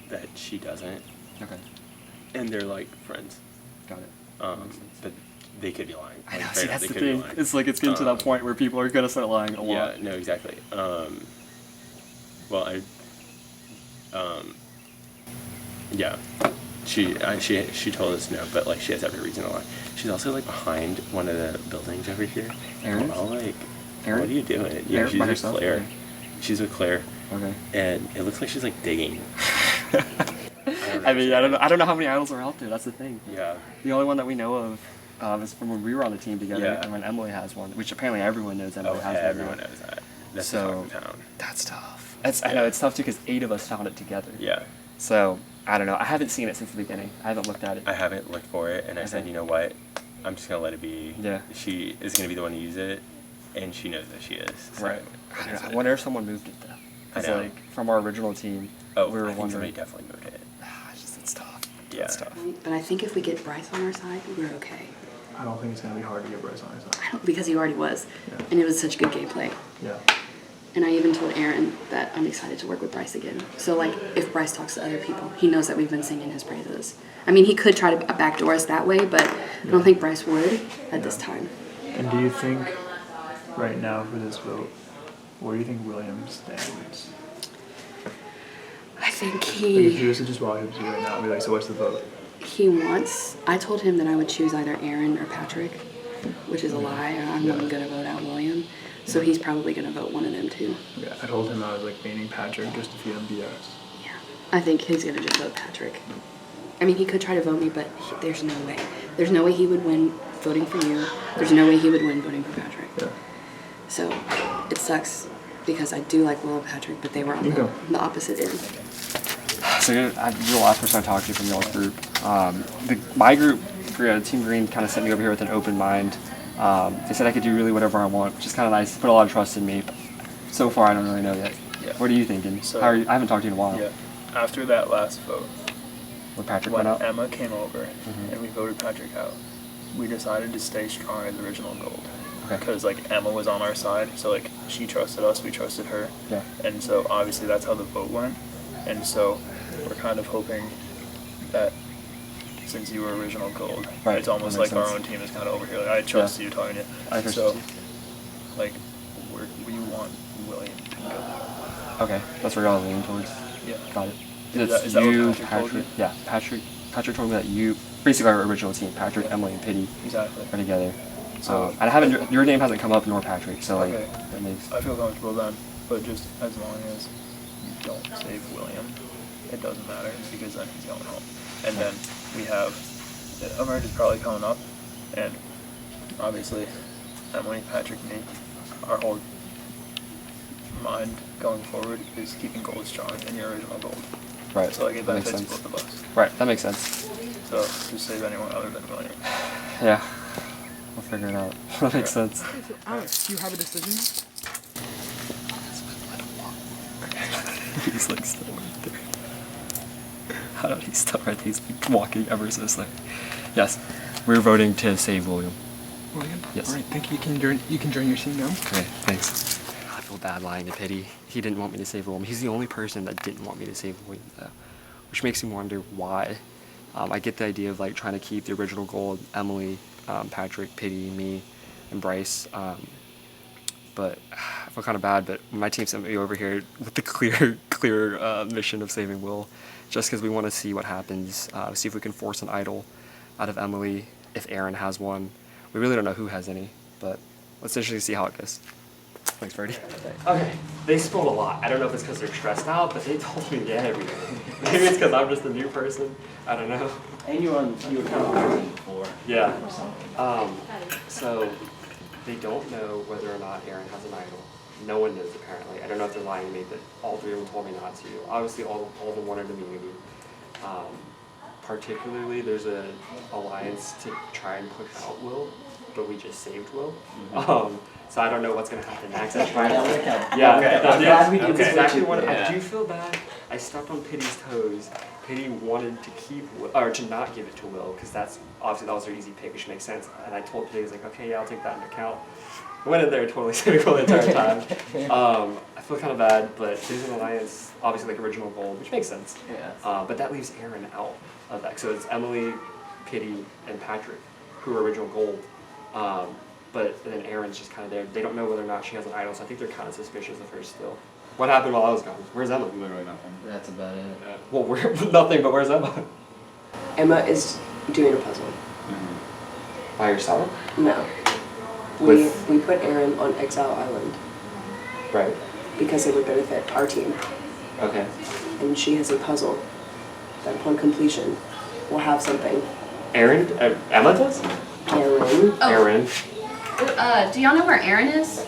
that she doesn't. Okay. And they're like friends. Got it. But they could be lying. I know, Like, see, straight up, that's they the could be thing. lying. It's like it's getting to that point where people are gonna start lying a lot. Yeah, no, exactly. Well, yeah, she told us no, but like she has every reason to lie. She's also like behind one of the buildings over here. Erin? I'll like, Erin? what are you doing? Yeah, Erin she's by with herself? Claire. Okay. She's with Claire. Okay. And it looks like she's like digging. I mean, I don't know how many idols are out there. That's the thing. Yeah. The only one that we know of is from when we were on the team together, Yeah. and when Emily has one, which apparently everyone knows Emily has one. Everyone knows that. That's the talk of town. That's tough. I know it's tough too because 8 of us found it together. Yeah. So I don't know. I haven't seen it since the beginning. I haven't looked at it. I haven't looked for it, and I said, Okay. you know what? I'm just gonna let it be. Yeah. She is gonna be the one to use it, and she knows that she is. So Right. I that's don't know. I it. wonder if someone moved it though. I Because know. like from our original team, Oh, we were I think wondering. somebody definitely moved it. It's tough. Yeah. It's tough. But I think if we get Bryce on our side, we're okay. I don't think it's gonna be hard to get Bryce on his side. Because he already was. Yeah. And it was such good gameplay. Yeah. And I even told Aaron that I'm excited to work with Bryce again. So like, if Bryce talks to other people, he knows that we've been singing his praises. I mean, he could try to backdoor us that way, but I don't think Bryce would at this time. And do you think right now for this vote Where do you think William stands? I think Like, if he was to just walk up to you right now and be like, so what's the vote? I told him that I would choose either Aaron or Patrick, which is a lie. I'm not going to vote out William. So he's probably going to vote one of them too. Yeah, I told him I was like leaning Patrick just to feed him BS. Yeah. I think he's going to just vote Patrick. I mean, he could try to vote me, but there's no way. There's no way he would win voting for you. There's no way he would win voting for Patrick. Yeah. So it sucks because I do like Will and Patrick, but they were on the opposite end. So you're the last person I talked to from y'all's group. My group, Team Green, kind of sent me over here with an open mind. They said I could do really whatever I want, which is kind of nice. Put a lot of trust in me. But so far, I don't really know yet. Yeah. What are you thinking? So, How are you? I haven't talked to you in a while. Yeah. After that last vote, When Patrick when went out? Emma came over and we voted Patrick out, we decided to stay strong as original gold. Okay. Because like Emma was on our side, so like she trusted us, we trusted her. Yeah. And so obviously that's how the vote went. And so we're kind of hoping that since you were original gold, Right, it's almost that makes like our sense. own team is kind of over here. Like I trust you, Tanya. I trust so, you. like, we want William to go. Okay, that's where y'all are leaning towards. Yeah. Got it. Is that what you, Patrick told you? Yeah, Patrick told me that you, basically our original team, Patrick, Emily, and Pity, Exactly. are together. So, and I haven't, your name hasn't come up, nor Patrick, so like, Okay. that makes, I feel comfortable then, but just as long as you don't save William, it doesn't matter because then he's going home. And then we have a merge is probably coming up, and obviously Emily, Patrick, me, our whole mind going forward is keeping gold strong in your original gold. right, So like it that makes benefits sense. both of us. Right, that makes sense. So just save anyone other than William. Yeah, we'll figure it out. That makes sense. Alex, do you have a decision? He's like still right there. How did he still right there? He's like walking ever so slowly. Yes, we're voting to save William. William? Yes. All right, thank you. You can join your team now. Okay, thanks. I feel bad lying to Pity. He didn't want me to save William. He's the only person that didn't want me to save William, though, which makes me wonder why. I get the idea of like trying to keep the original gold, Emily, Patrick, Pity, me, and Bryce. But I feel kind of bad. But my team sent me over here with the clear mission of saving Will, just because we want to see what happens. See if we can force an idol out of Emily. If Aaron has one, we really don't know who has any. But let's essentially see how it goes. Thanks, Freddie. Okay, they spilled a lot. I don't know if it's because they're stressed out, but they told me everything. Maybe it's because I'm just a new person. I don't know. And you were kind of on before. Yeah. So they don't know whether or not Aaron has an idol. No one knows apparently. I don't know if they're lying to me, but all three of them told me not to. Obviously, all of them wanted immunity. Particularly, there's an alliance to try and push out Will, but we just saved Will. So I don't know what's going to happen next. That's right. That's exactly what I do. Feel bad. I stepped on Pity's toes. Pity wanted to keep or to not give it to Will because that's obviously that was their easy pick, which makes sense. And I told Pity, I was like, okay, yeah, I'll take that into account. I went in there totally saving Will the entire time. I feel kind of bad, but there's an alliance, obviously like original gold, which makes sense. Yeah. But that leaves Aaron out of that. So it's Emily, Pity, and Patrick who are original gold. But then Aaron's just kind of there. They don't know whether or not she has an idol, so I think they're kind of suspicious of her still. What happened while I was gone? Where's Emma? Literally nothing. That's about it. Well, nothing, but where's Emma? Emma is doing a puzzle. By yourself? No. We put Aaron on Exile Island. Right. Because it would benefit our team. Okay. And she has a puzzle that upon completion will have something. Aaron? Emma does? Aaron. Aaron. Do y'all know where Aaron is?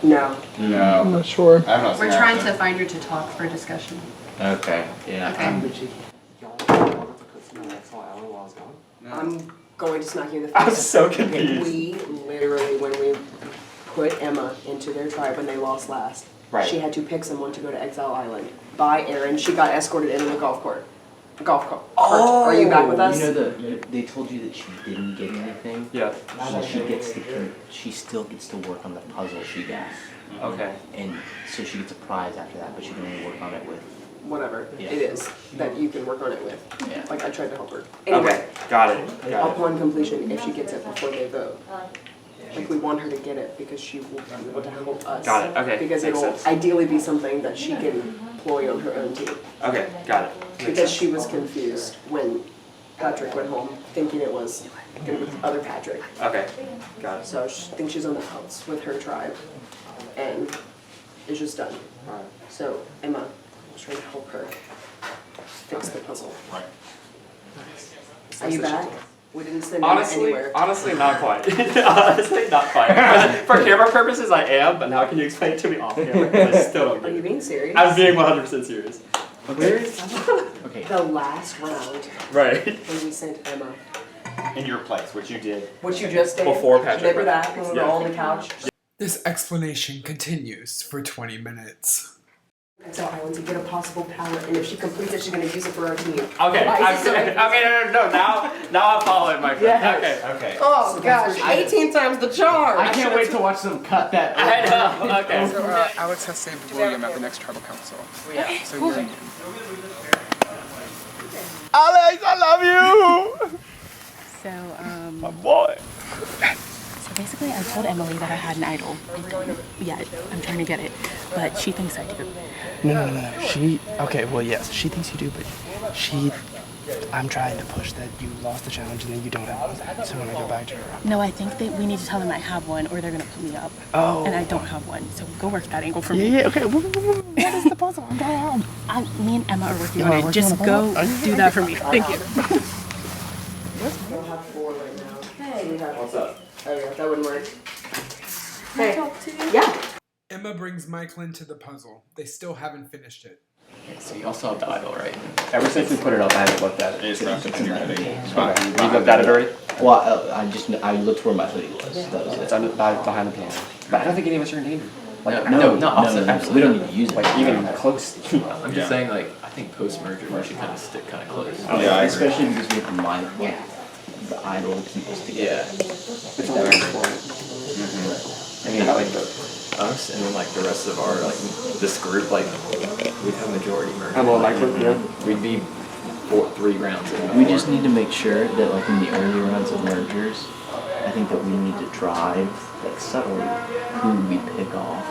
No. No. I'm not sure. I'm not We're trying to find her to talk for discussion. Okay. Yeah. Okay. Y'all got to put some Exile Island while I was gone? I'm going to smack you in the face. I'm so confused. We literally, when we put Emma into their tribe when they lost last, she had to pick someone to go to Exile Island. By Aaron, she got escorted into the golf cart. Oh, are you back with us? You know they told you that she didn't get anything. Yeah. So she still gets to work on the puzzle she got. Okay. And so she gets a prize after that, but she can only work on it with whatever it is that you can work on it with. Yeah. Like I tried to help her. Anyway, Got it. upon completion, if she gets it before they vote, Like we want her to get it because she will be able to help us. Got it. Okay. Because Makes it'll sense. ideally be something that she can employ on her own team. Okay, got it. Makes Because sense. she was confused when Patrick went home, thinking it was gonna be the other Patrick. Okay, got it. So she thinks she's on the outs with her tribe, and it's just done. Alright. So Emma was trying to help her fix the puzzle. Right. Are you back? We didn't send Emma anywhere. Honestly, not quite. Honestly, not quite. For camera purposes, I am, but now can you explain it to me off camera? 'Cause I still don't Are get you it. being serious? I'm being 100% serious. Where is the last round Right. when we sent Emma? In your place, which you did. What you just did? Before Patrick. Remember that when we were all on the couch? This explanation continues for 20 minutes. So I want to get a possible power, and if she completes it, she's gonna use it for our team. Okay, no, now I'm following my friend. Yes. Okay. Oh gosh, 18 times the charge! I can't wait to watch them cut that. I know, okay. So Alex has saved William at the next tribal council. So you're in. Alex, I love you! So, My boy. So basically, I told Emily that I had an idol. I don't yet. I'm trying to get it, but she thinks I do. No. She, okay, well, yes, she thinks you do, but I'm trying to push that you lost the challenge and then you don't have one. So when I go back to her, No, I think that we need to tell them I have one, or they're gonna put me up. Oh. And I don't have one, so go work that angle for me. Yeah, okay. What is the puzzle? I'm going home. Me and Emma are working You on are it. working Just on the go puzzle? do that for me. Thank you. We'll have 4 right now. Hey. What's up? Oh yeah, that wouldn't work. Hey. Yeah. Emma brings Michael into the puzzle. They still haven't finished it. So you also have the idol, right? Ever since we put it up, I haven't looked at it. It's not in your heading. Okay. You looked at it already? Well, I looked where my hoodie was. That was It's it. under, behind the piano. But I don't think any of us are in danger. Like, No, absolutely we don't need to use it. Like, even close. I'm just saying, like, I think post-merger we should kind of stick kind of close. Especially because we have to mind the idol to keep us together. Yeah. It's all very important. I mean, like us and then like the rest of our like this group, like we'd have majority merger. I'm on Michael, yeah. We'd be 3 rounds in. We just need to make sure that like in the early rounds of mergers, I think that we need to drive like subtly who we pick off,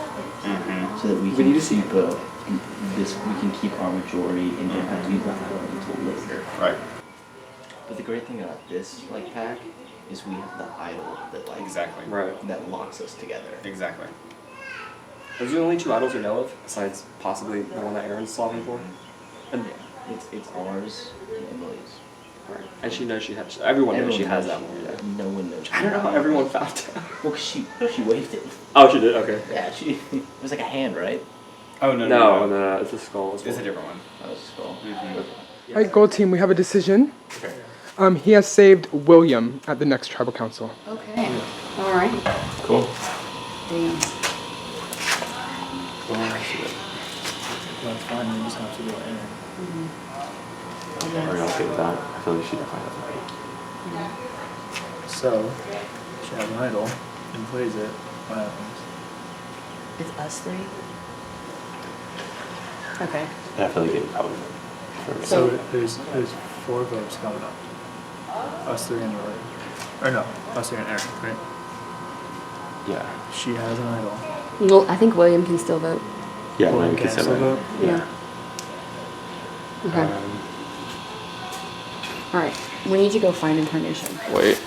so that we can we can keep our majority and don't have to use the idol until later. Right. But the great thing about this like pack is we have the idol that like Right. that locks us together. Exactly. Those are the only 2 idols we know of, besides possibly the one that Aaron's solving for. And It's ours and Emily's. Right. And she knows she has. Everyone knows she has that one. Yeah. No one knows. I don't know how everyone found it. Well, 'cause she waved it. Oh, she did. Okay. Yeah, it was like a hand, right? Oh No, it's a skull. It's a different one. Oh, it's a skull. All right, Gold Team, we have a decision. He has saved William at the next tribal council. Okay. All right. Cool. Damn. That's fine, we just have to go in. Are you okay with that? I feel like she definitely has So, she has an idol and plays it. What happens? It's us 3. Okay. And I feel like it probably. So there's 4 votes coming up. Us 3 and Rory. Or no, us 3 and Aaron, right? Yeah. She has an idol. Well, I think William can still vote. Yeah, William we can can still vote? Yeah. Okay. All right. We need to go find information. Wait.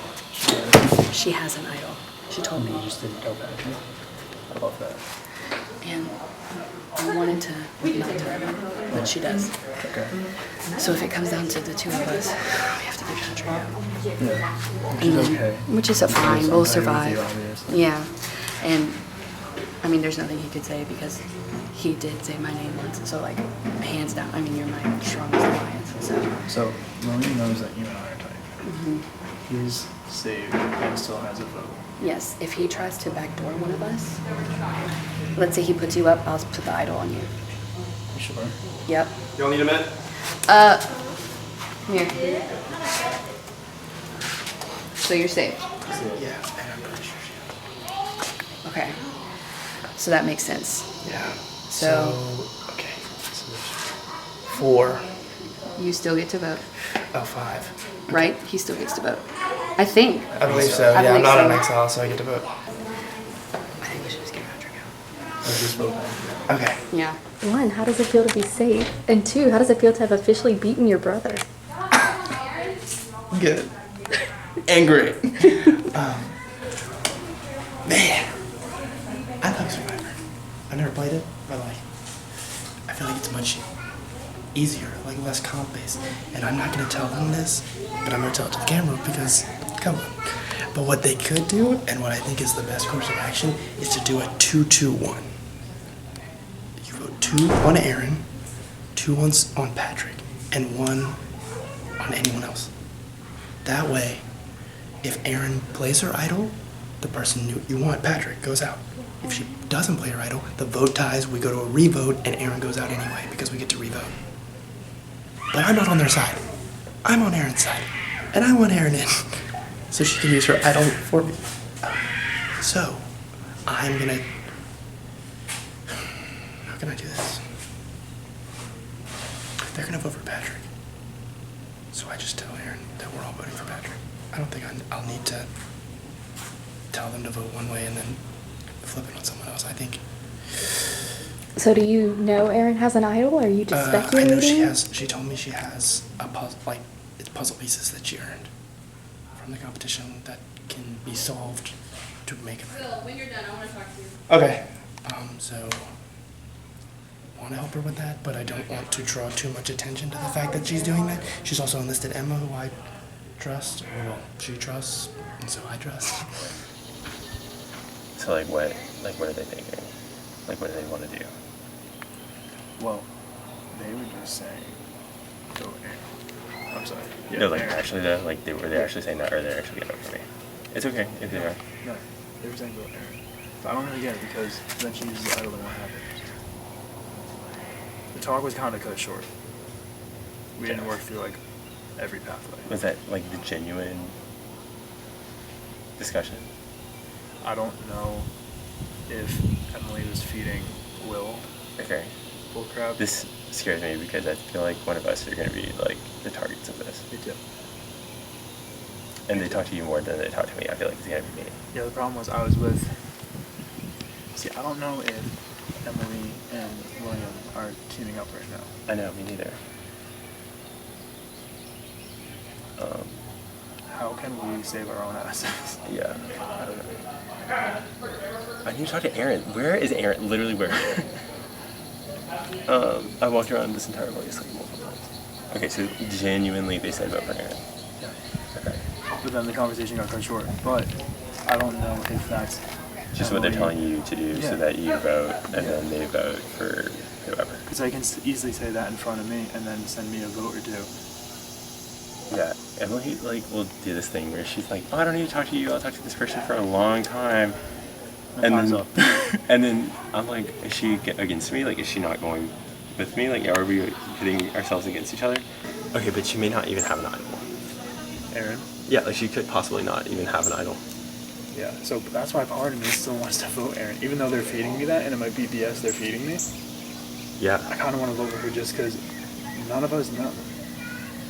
She has an idol. She told me. You just didn't tell Patrick. I love that. And I wanted to not tell everyone, but she does. Okay. So if it comes down to the 2 of us, we have to get Patrick out. Which is okay. Which is fine. We'll survive. Obviously. Yeah. And I mean, there's nothing he could say because he did say my name once. So like, hands down. I mean, you're my strongest alliance. So William knows that you and I are tight. He's saved and still has a vote. Yes. If he tries to backdoor one of us, let's say he puts you up, I'll put the idol on you. You sure? Yep. You don't need a minute? Here. So you're saved. Yeah, and I'm pretty sure she Okay. So that makes sense. Yeah. So okay. So there's 4. you still get to vote, Oh, 5. right? He still gets to vote. I think. I believe so. I Yeah, I'm believe not so. an exile, so I get to vote. I think we should just get Patrick out. Let's just vote. Okay. Yeah. 1, how does it feel to be safe? And 2, how does it feel to have officially beaten your brother? Good. Angry. Man, I love Survivor. I never played it, but like, I feel like it's much easier, like less comp based. And I'm not gonna tell them this, but I'm gonna tell it to the camera because, come on. But what they could do, and what I think is the best course of action, is to do a 2-2-1. You vote 2 on Aaron, 2 on Patrick, and 1 on anyone else. That way, if Aaron plays her idol, the person you want, Patrick, goes out. If she doesn't play her idol, the vote ties, we go to a revote, and Aaron goes out anyway because we get to revote. But I'm not on their side. I'm on Aaron's side. And I want Aaron in so she can use her idol for me. So, I'm gonna... How can I do this? They're gonna vote for Patrick. So I just tell Aaron that we're all voting for Patrick. I don't think I'll need to tell them to vote one way and then flip it on someone else. I think So do you know Erin has an idol, or are you just I speculating? know she has. She told me she has a puzzle, like it's puzzle pieces that she earned from the competition that can be solved to make an idol. When you're done, I want to talk to you. Okay. So want to help her with that, but I don't want to draw too much attention to the fact that she's doing that. She's also enlisted Emma, who I trust, or well, she trusts, and so I trust. So like what are they thinking? Like what do they want to do? Well, they were just saying, go Aaron. I'm sorry. Yeah, No, like Aaron. actually though, like were they actually saying that, or they're actually gonna vote for me? It's okay if they are. No, they were saying go Aaron. But I don't really get it because then she uses the idol and what happens. The talk was kind of cut short. We didn't work through like every pathway. Was that like the genuine discussion? I don't know if Emily was feeding Will Okay. bullcrap. This scares me because I feel like one of us are gonna be like the targets of this. Me too. And they talk to you more than they talk to me. I feel like it's gonna be me. Yeah, the problem was I was with. See, I don't know if Emily and William are teaming up right now. I know, me neither. How can we save our own assets? Yeah, I don't know. I need to talk to Aaron. Where is Aaron? Literally where? I walked around this entire place like multiple times. Okay, so genuinely they said vote for Aaron. Yeah. Okay. But then the conversation got cut short. But I don't know if that's Just what they're telling you to do Yeah. so that you vote and then they vote for whoever. Because I can easily say that in front of me and then send me a vote or two. Yeah, Emily like will do this thing where she's like, oh, I don't need to talk to you. I'll talk to this person for a long time. And time's then, up. and then I'm like, is she against me? Like, is she not going with me? Like, are we hitting ourselves against each other? Okay, but she may not even have an idol. Aaron? Yeah, like she could possibly not even have an idol. Yeah, so that's why part of me still wants to vote Aaron. Even though they're feeding me that, and it might be BS they're feeding me. Yeah. I kind of want to vote for her just because none of us know.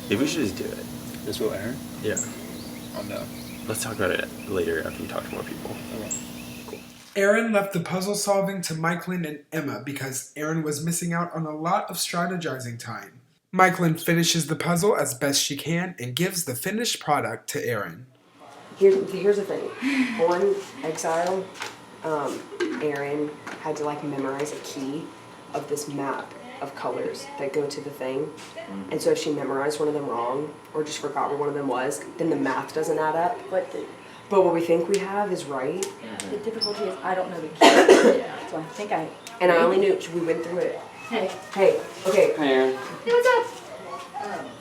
Maybe we should just do it. Just vote Aaron? Yeah. Oh no. Let's talk about it later after you talk to more people. Okay. Aaron left the puzzle solving to Michelin and Emma because Aaron was missing out on a lot of strategizing time. Michelin finishes the puzzle as best she can and gives the finished product to Aaron. Here's the thing. On Exile, Aaron had to like memorize a key of this map of colors that go to the thing. And so if she memorized one of them wrong or just forgot where one of them was, then the math doesn't add up. But what we think we have is right. The difficulty is I don't know the key. So I think I... And I only knew, we went through it. Hey. Hey, okay. Hi, Aaron. Hey, what's up?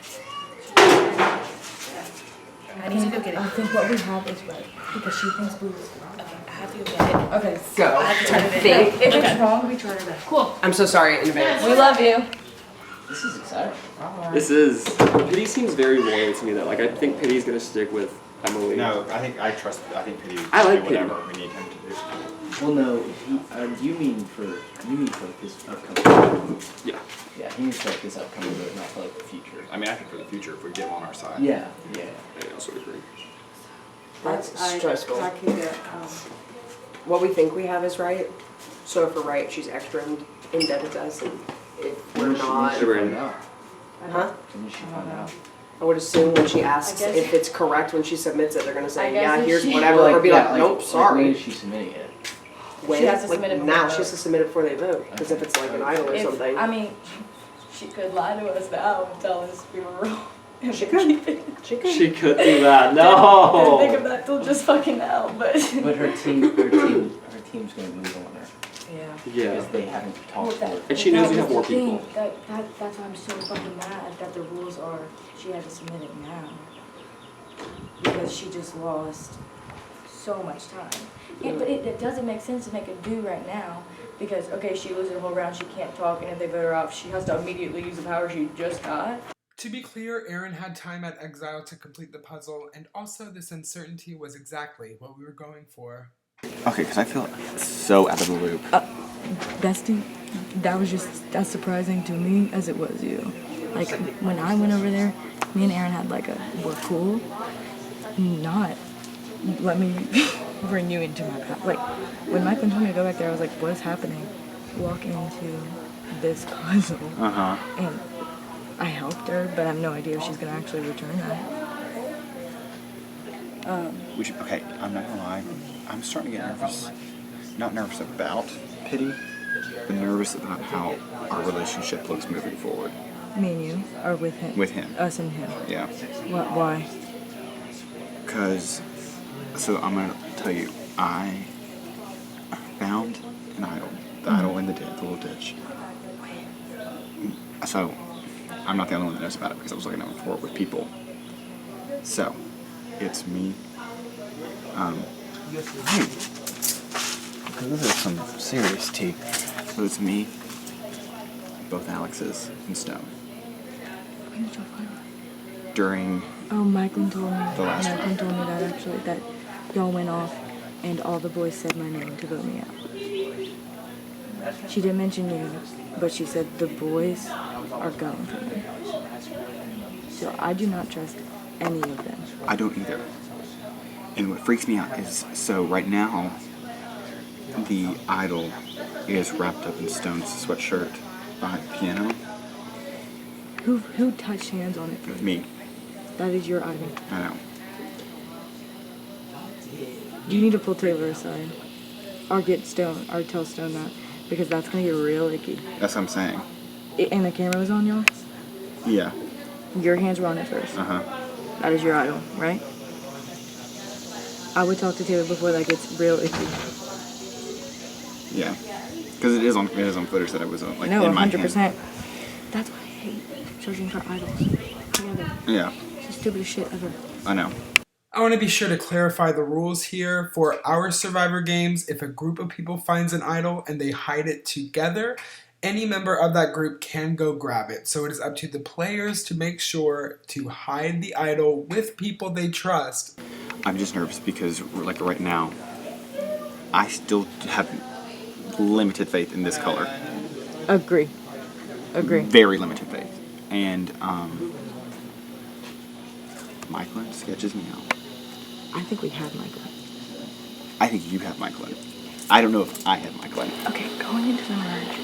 I need to go get it. I think what we have is right because she thinks blue is wrong. Okay, I have to go get it. Okay, Go. I have to turn it in. Think. if it's wrong, we try our best. Cool. I'm so sorry in advance. We love you. This is exciting. This is. Pity seems very loyal to me though. Like I think Pity's gonna stick with Emily. No, I think Pity would I like do whatever we need him to do. Well, no, you mean for this upcoming. Yeah. Yeah, he means for like this upcoming vote, not for like the future. I mean, I think for the future, if we get him on our side. Yeah, yeah. I also agree. That's I stressful. can get, What we think we have is right. So if we're right, she's extra indebted to us, and if we're not, huh? When she found out. I would assume when she asks I guess- if it's correct when she submits it, they're gonna say, I guess yeah, if here's she- whatever, or be like, nope, When sorry. is she submitting it? When? She has to Like, submit it before now, they she has vote. to submit it before they vote, because if it's like an idol or If- something. I mean, she could lie to us now and tell us we were wrong. She could. She could. She could do that. Didn't think of No. that till just fucking now, but. But her team's gonna move on her. Yeah. Yeah. Because they haven't talked to her. And she knows we That have was more the thing. people. That's why I'm so fucking mad that the rules are she had to submit it now. Because she just lost so much time. But it doesn't make sense to make it do right now. Because, okay, she loses a whole round, she can't talk, and if they vote her off, she has to immediately use the power she just got. To be clear, Aaron had time at exile to complete the puzzle, and also this uncertainty was exactly what we were going for. Okay, because I feel so out of the loop. Bestie, that was just as surprising to me as it was you. Like, when I went over there, me and Aaron had like we're cool. Not, let me bring you into my past. Like, when Michael told me to go back there, I was like, what is happening? Walk into this puzzle. Uh-huh. And I helped her, but I have no idea if she's gonna actually return that. Okay, I'm not gonna lie. I'm starting to get nervous. Not nervous about Pity, but nervous about how our relationship looks moving forward. Me and you, or with him? With him. Us and him. Yeah. What? Why? Because, so I'm gonna tell you, I found an idol. The idol in the little ditch. So, I'm not the only one that knows about it because I was looking at it before with people. So, it's me. This is some serious tea. So it's me, both Alexes, and Stone. During Oh, Michael told me. The last Michael one. told me that actually that y'all went off, and all the boys said my name to vote me out. She didn't mention you, but she said the boys are going for me. So I do not trust any of them. I don't either. And what freaks me out is, so right now, the idol is wrapped up in Stone's sweatshirt behind the piano. Who touched hands on it first? Me. That is your idol. I know. You need to pull Taylor aside, or get Stone, or tell Stone that, because that's gonna get real icky. That's what I'm saying. And the camera was on y'all. Yeah. Your hands were on it first. Uh-huh. That is your idol, right? I would talk to Taylor before that gets real icky. Yeah. Because it is on footage that I was like No, in my 100%. hand. That's why I hate searching for idols together. Yeah. It's the stupidest shit ever. I know. I want to be sure to clarify the rules here. For our Survivor games, if a group of people finds an idol and they hide it together, any member of that group can go grab it. So it is up to the players to make sure to hide the idol with people they trust. I'm just nervous because, like, right now, I still have limited faith in this color. Agree. Very limited faith. And, Michaelin sketches me out. I think we have Michael. I think you have Michaelin. I don't know if I have Michaelin. Okay, going into the merge.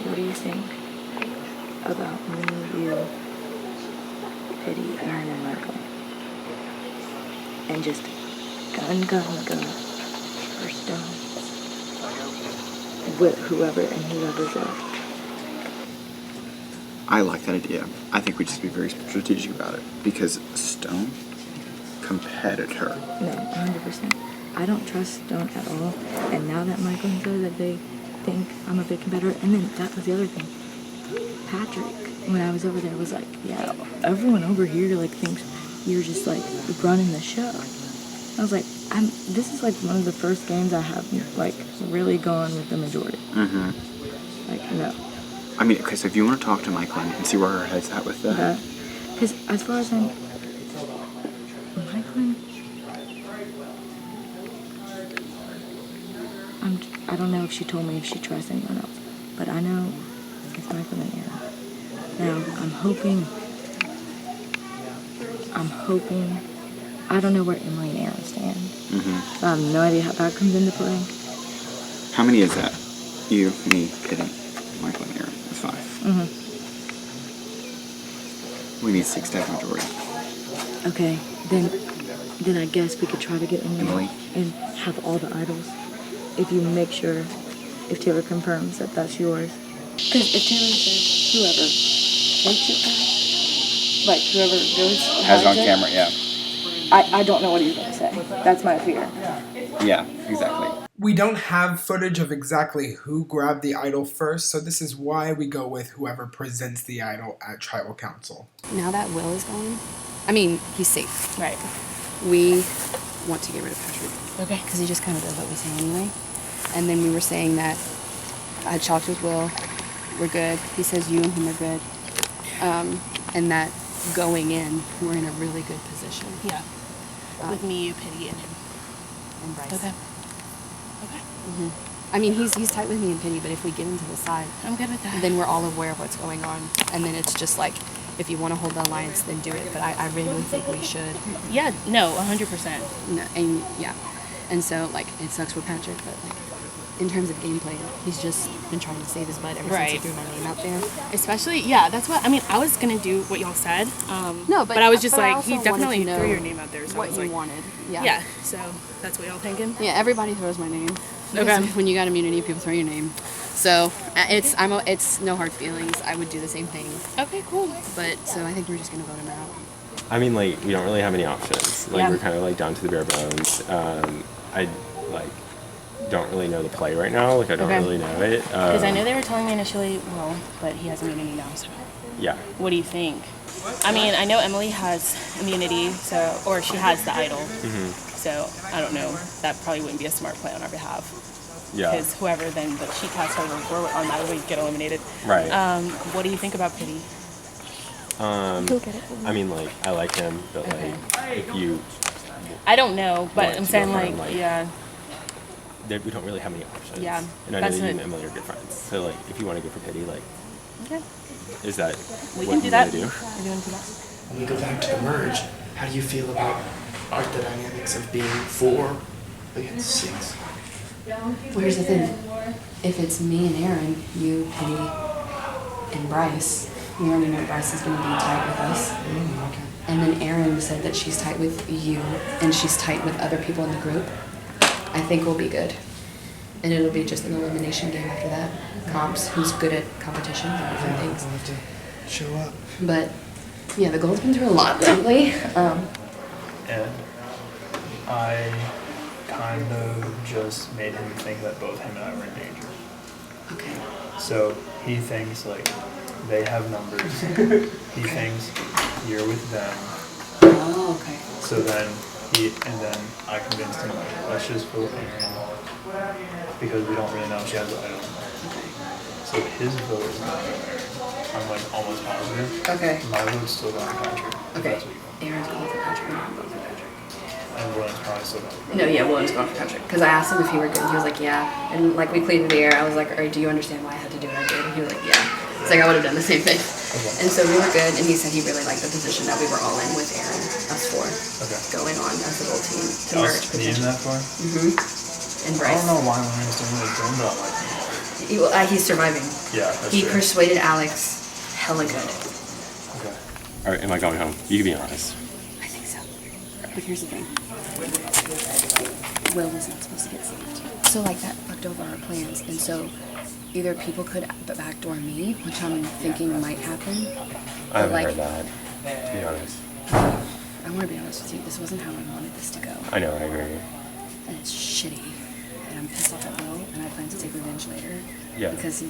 What do you think about me, you, Pity, Aaron, and Michael? And just gun for Stone. With whoever's left. I like that idea. I think we just be very strategic about it. Because Stone, competitor. No, 100%. I don't trust Stone at all. And now that Michael said that they think I'm a big competitor, and then that was the other thing. Patrick, when I was over there, was like, yeah, everyone over here like thinks you're just like running the show. I was like, this is like one of the first games I have like really gone with the majority. Mm-hmm. Like, no. I mean, okay, so if you want to talk to Michaelin and see where her head's at with that. Because as far as Michaelin, I don't know if she told me if she trusts anyone else, but I know it's Michael and Aaron. Now, I'm hoping I'm hoping. I don't know where Emily and Aaron stand. Mm-hmm. So I have no idea how that comes into play. How many is that? You, me, Kitty, Michael, and Aaron. That's 5. Mm-hmm. We need 6 to have majority. Okay, then I guess we could try to get Emily? and have all the idols. If you make sure, if Taylor confirms that that's yours. Because if Taylor says whoever takes it first, like whoever goes Has it on hides it, camera, yeah. I don't know what he's going to say. That's my fear. Yeah, exactly. We don't have footage of exactly who grabbed the idol first, so this is why we go with whoever presents the idol at tribal council. Now that Will is gone, I mean, he's safe. Right. We want to get rid of Patrick. Okay. Because he just kind of does what we say anyway. And then we were saying that I talked with Will. We're good. He says you and him are good. And that going in, we're in a really good position. Yeah. With me, you, Pity, and him. And Bryce. Okay. Mm-hmm. I mean, he's tight with me and Pity, but if we get into the side, I'm good with that. then we're all aware of what's going on. And then it's just like, if you want to hold the alliance, then do it. But I really think we should. Yeah, no, 100%. No, and yeah. And so, like, it sucks for Patrick, but, like, in terms of gameplay, he's just been trying to save his butt ever since he threw my name out there. Especially, yeah, that's what, I mean, I was going to do what y'all said. No, but I was just but I like, also he definitely wanted to know threw your name out there. So what I was you like, wanted. Yeah. Yeah, so that's what y'all thinking? Yeah, everybody throws my name. Okay. Because when you got immunity, people throw your name. So it's no hard feelings. I would do the same thing. Okay, cool. But so I think we're just gonna vote him out. I mean, like, we don't really have any options. Like, Yeah. we're kind of, like, down to the bare bones. I, like, don't really know the play right now. Like, I don't really know it. Because I know they were telling me initially, well, but he has immunity now, so. Yeah. What do you think? I mean, I know Emily has immunity, so, or she has the idol. Mm-hmm. So, I don't know. That probably wouldn't be a smart play on our behalf. Yeah. Because whoever then that she casts over, we're automatically get eliminated. Right. What do you think about Pity? I mean, like, I like him, but, like, if you... I don't know, but want I'm to saying, go for him, like, yeah. We don't really have any options. Yeah, And I know that's that you and what- Emily are good friends. So, like, if you want to go for Pity, like, Okay. is that We what can you do that. want to do? We're doing that. When we go back to the merge, how do you feel about the dynamics of being 4 against 6? Here's the thing. If it's me and Aaron, you, Pity, and Bryce, we already know Bryce is going to be tight with us. Okay. And then Erin said that she's tight with you, and she's tight with other people in the group. I think we'll be good. And it'll be just an elimination game after that. Comps, who's good at competition and different things. We'll have to show up. But, yeah, the gold's been through a lot lately. And I kind of just made him think that both him and I were in danger. Okay. So he thinks, like, they have numbers. He thinks you're with them. Oh, okay. So then I convinced him, like, let's just vote Aaron because we don't really know if she has the idol. So his vote is not going to Aaron. I'm, like, almost positive. Okay. My vote's still going to Patrick. Okay. Aaron's going for Patrick and I'm going for Patrick. And William's probably still going to No, yeah, William's going for Patrick. Because I asked him if he were good. He was like, yeah. And, like, we cleared the air. I was like, all right, do you understand why I had to do what I did? And he was like, yeah. It's like, I would have done the same thing. Okay. And so we were good. And he said he really liked the position that we were all in with Aaron, us 4, going on as the whole team to merge. me in that far? Mm-hmm. And I Bryce. don't know why William's doing what he's doing, but I'm like, He's surviving. yeah, that's He true. persuaded Alex hella good. Okay. All right, am I going home? You can be honest. I think so. But here's the thing. Will is not supposed to get saved. So, like, that fucked over our plans. And so, either people could backdoor me, which I'm thinking might happen. I haven't like, heard that, to be honest. I want to be honest with you. This wasn't how I wanted this to go. I know, I agree. And it's shitty. And I'm pissed off at Will, and I plan to take revenge later. Yeah. Because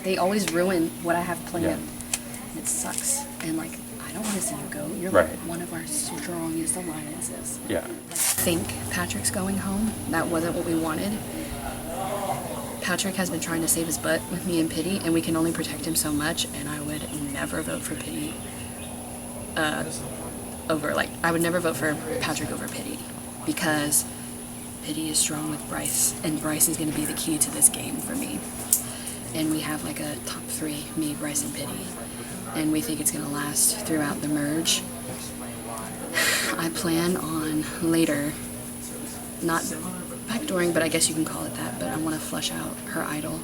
they always ruin what I have planned. Yeah. And it sucks. And, like, I don't want to see you go. You're Right. like one of our strongest alliances. Yeah. I think Patrick's going home. That wasn't what we wanted. Patrick has been trying to save his butt with me and Pity, and we can only protect him so much, and I would never vote for Pity I would never vote for Patrick over Pity, because Pity is strong with Bryce, and Bryce is going to be the key to this game for me. And we have like a top 3, me, Bryce, and Pity, and we think it's going to last throughout the merge. I plan on later, not backdooring, but I guess you can call it that, but I want to flush out her idol.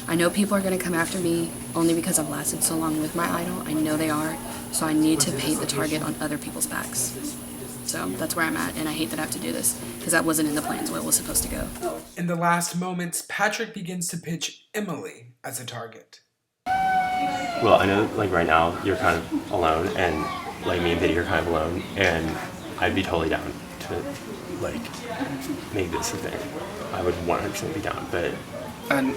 I know people are going to come after me only because I've lasted so long with my idol. I know they are, so I need to paint the target on other people's backs. So that's where I'm at, and I hate that I have to do this because that wasn't in the plans where it was supposed to go. In the last moments, Patrick begins to pitch Emily as a target. Well, I know, like, right now, you're kind of alone, and, like, me and Biddy are kind of alone, and I'd be totally down to, like, make this a thing. I would 100% be down, but... And,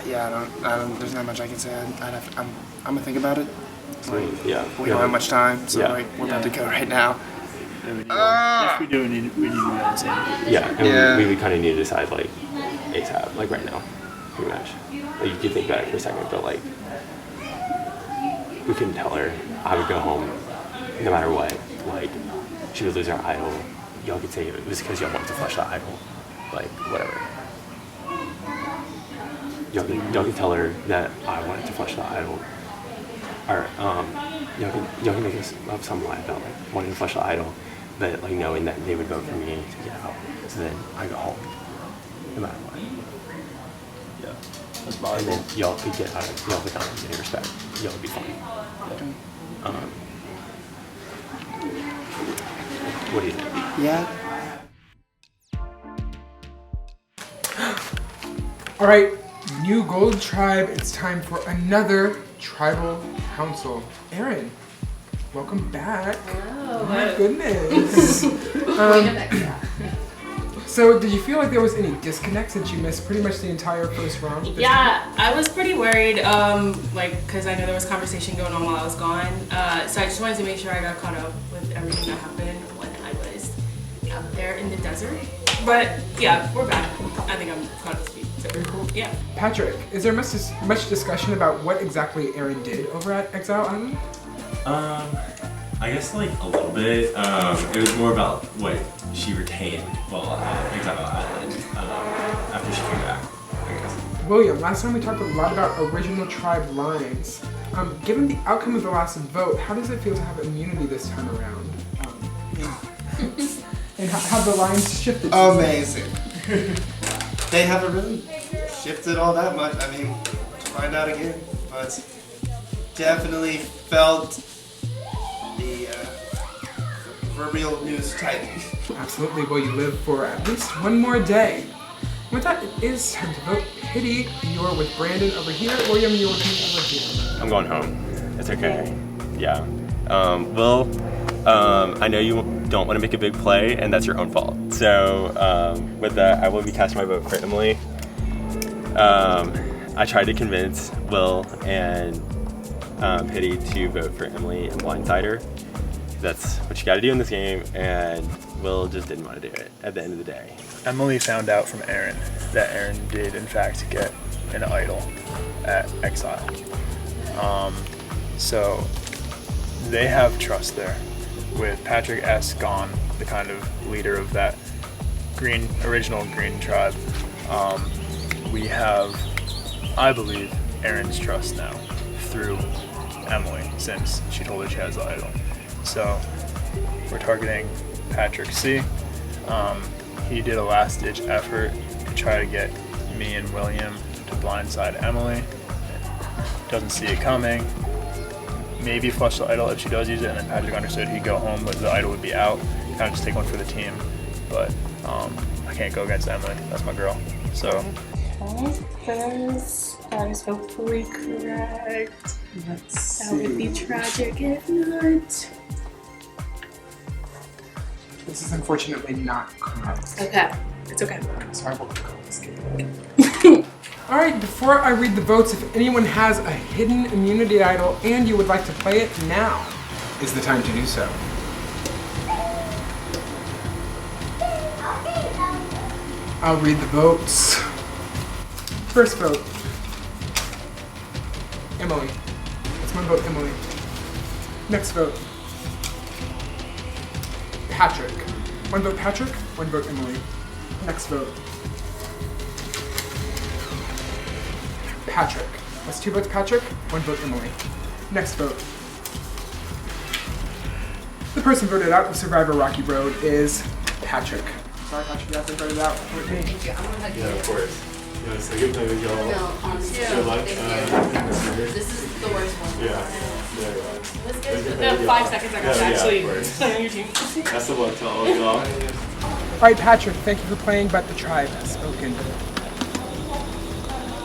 yeah, I don't, there's not much I can say. I'm gonna think about it. Like, yeah. We don't have much time, so, yeah. like, we're about to go right now. If we do, we need to be on the same page. Yeah, and we would kind of need to decide, like, ASAP, like, right now, pretty much. Like, you could think about it for a second, but, like, we couldn't tell her. I would go home no matter what. Like, she would lose her idol. Y'all could say it was because y'all wanted to flush the idol. Like, whatever. Y'all could tell her that I wanted to flush the idol. Or, y'all can make up some lie about, like, wanting to flush the idol, but, like, knowing that they would vote for me to get out. So then I go home, no matter what. Yeah. That's and then y'all could get out of, y'all would not get any respect. Y'all would be fine. What do you think? Yeah. All right, new Gold Tribe. It's time for another tribal council. Aaron, welcome back. Oh my goodness. So did you feel like there was any disconnect since you missed pretty much the entire first round? Yeah, I was pretty worried, like, because I know there was conversation going on while I was gone. So I just wanted to make sure I got caught up with everything that happened when I was out there in the desert. But yeah, we're back. I think I'm caught up to speed. So very cool. Yeah. Patrick, is there much discussion about what exactly Aaron did over at Exile Island? I guess, like, a little bit. It was more about what she retained while at Exile Island after she came back, I guess. William, last time we talked a lot about original tribe lines. Given the outcome of the last vote, how does it feel to have immunity this time around? And how the lines shifted? Amazing. They haven't really shifted all that much. I mean, to find out again, but definitely felt the proverbial news tightening. Absolutely. Well, you live for at least one more day. With that, it is time to vote. Hitty, you're with Brandon over here. William, you're with me over here. I'm going home. It's okay. Yeah. Will, I know you don't want to make a big play, and that's your own fault. So with that, I will be casting my vote for Emily. I tried to convince Will and Hitty to vote for Emily and blindside her. That's what you got to do in this game, and Will just didn't want to do it at the end of the day. Emily found out from Aaron that Aaron did in fact get an idol at Exile. So they have trust there. With Patrick S. gone, the kind of leader of that original green tribe, we have, I believe, Aaron's trust now through Emily, since she told her she has the idol. So we're targeting Patrick C. He did a last-ditch effort to try to get me and William to blindside Emily. Doesn't see it coming. Maybe flush the idol if she does use it, and then Patrick understood he'd go home, but the idol would be out. Kind of just take one for the team. But I can't go against Emily. That's my girl. So. That is hopefully correct. That would be tragic if not. This is unfortunately not correct. Okay, it's okay. So I will confiscate. Alright, before I read the votes, if anyone has a hidden immunity idol and you would like to play it, now is the time to do so. I'll read the votes. First vote, Emily. That's my vote, Emily. Next vote, Patrick. One vote Patrick, one vote Emily. Next vote, Patrick. That's two votes Patrick, one vote Emily. Next vote, The person voted out of Survivor Rocky Road is Patrick. Sorry, Patrick, you have to vote it out with me. Yeah, of course. Yeah, so good night, y'all. No, honestly, Good luck. this is the worst one. Yeah. Let's get the 5 seconds I got to actually play on your team. Best of luck to all of y'all. All right, Patrick, thank you for playing, but the tribe has spoken.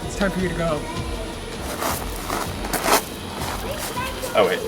It's time for you to go. Oh, wait.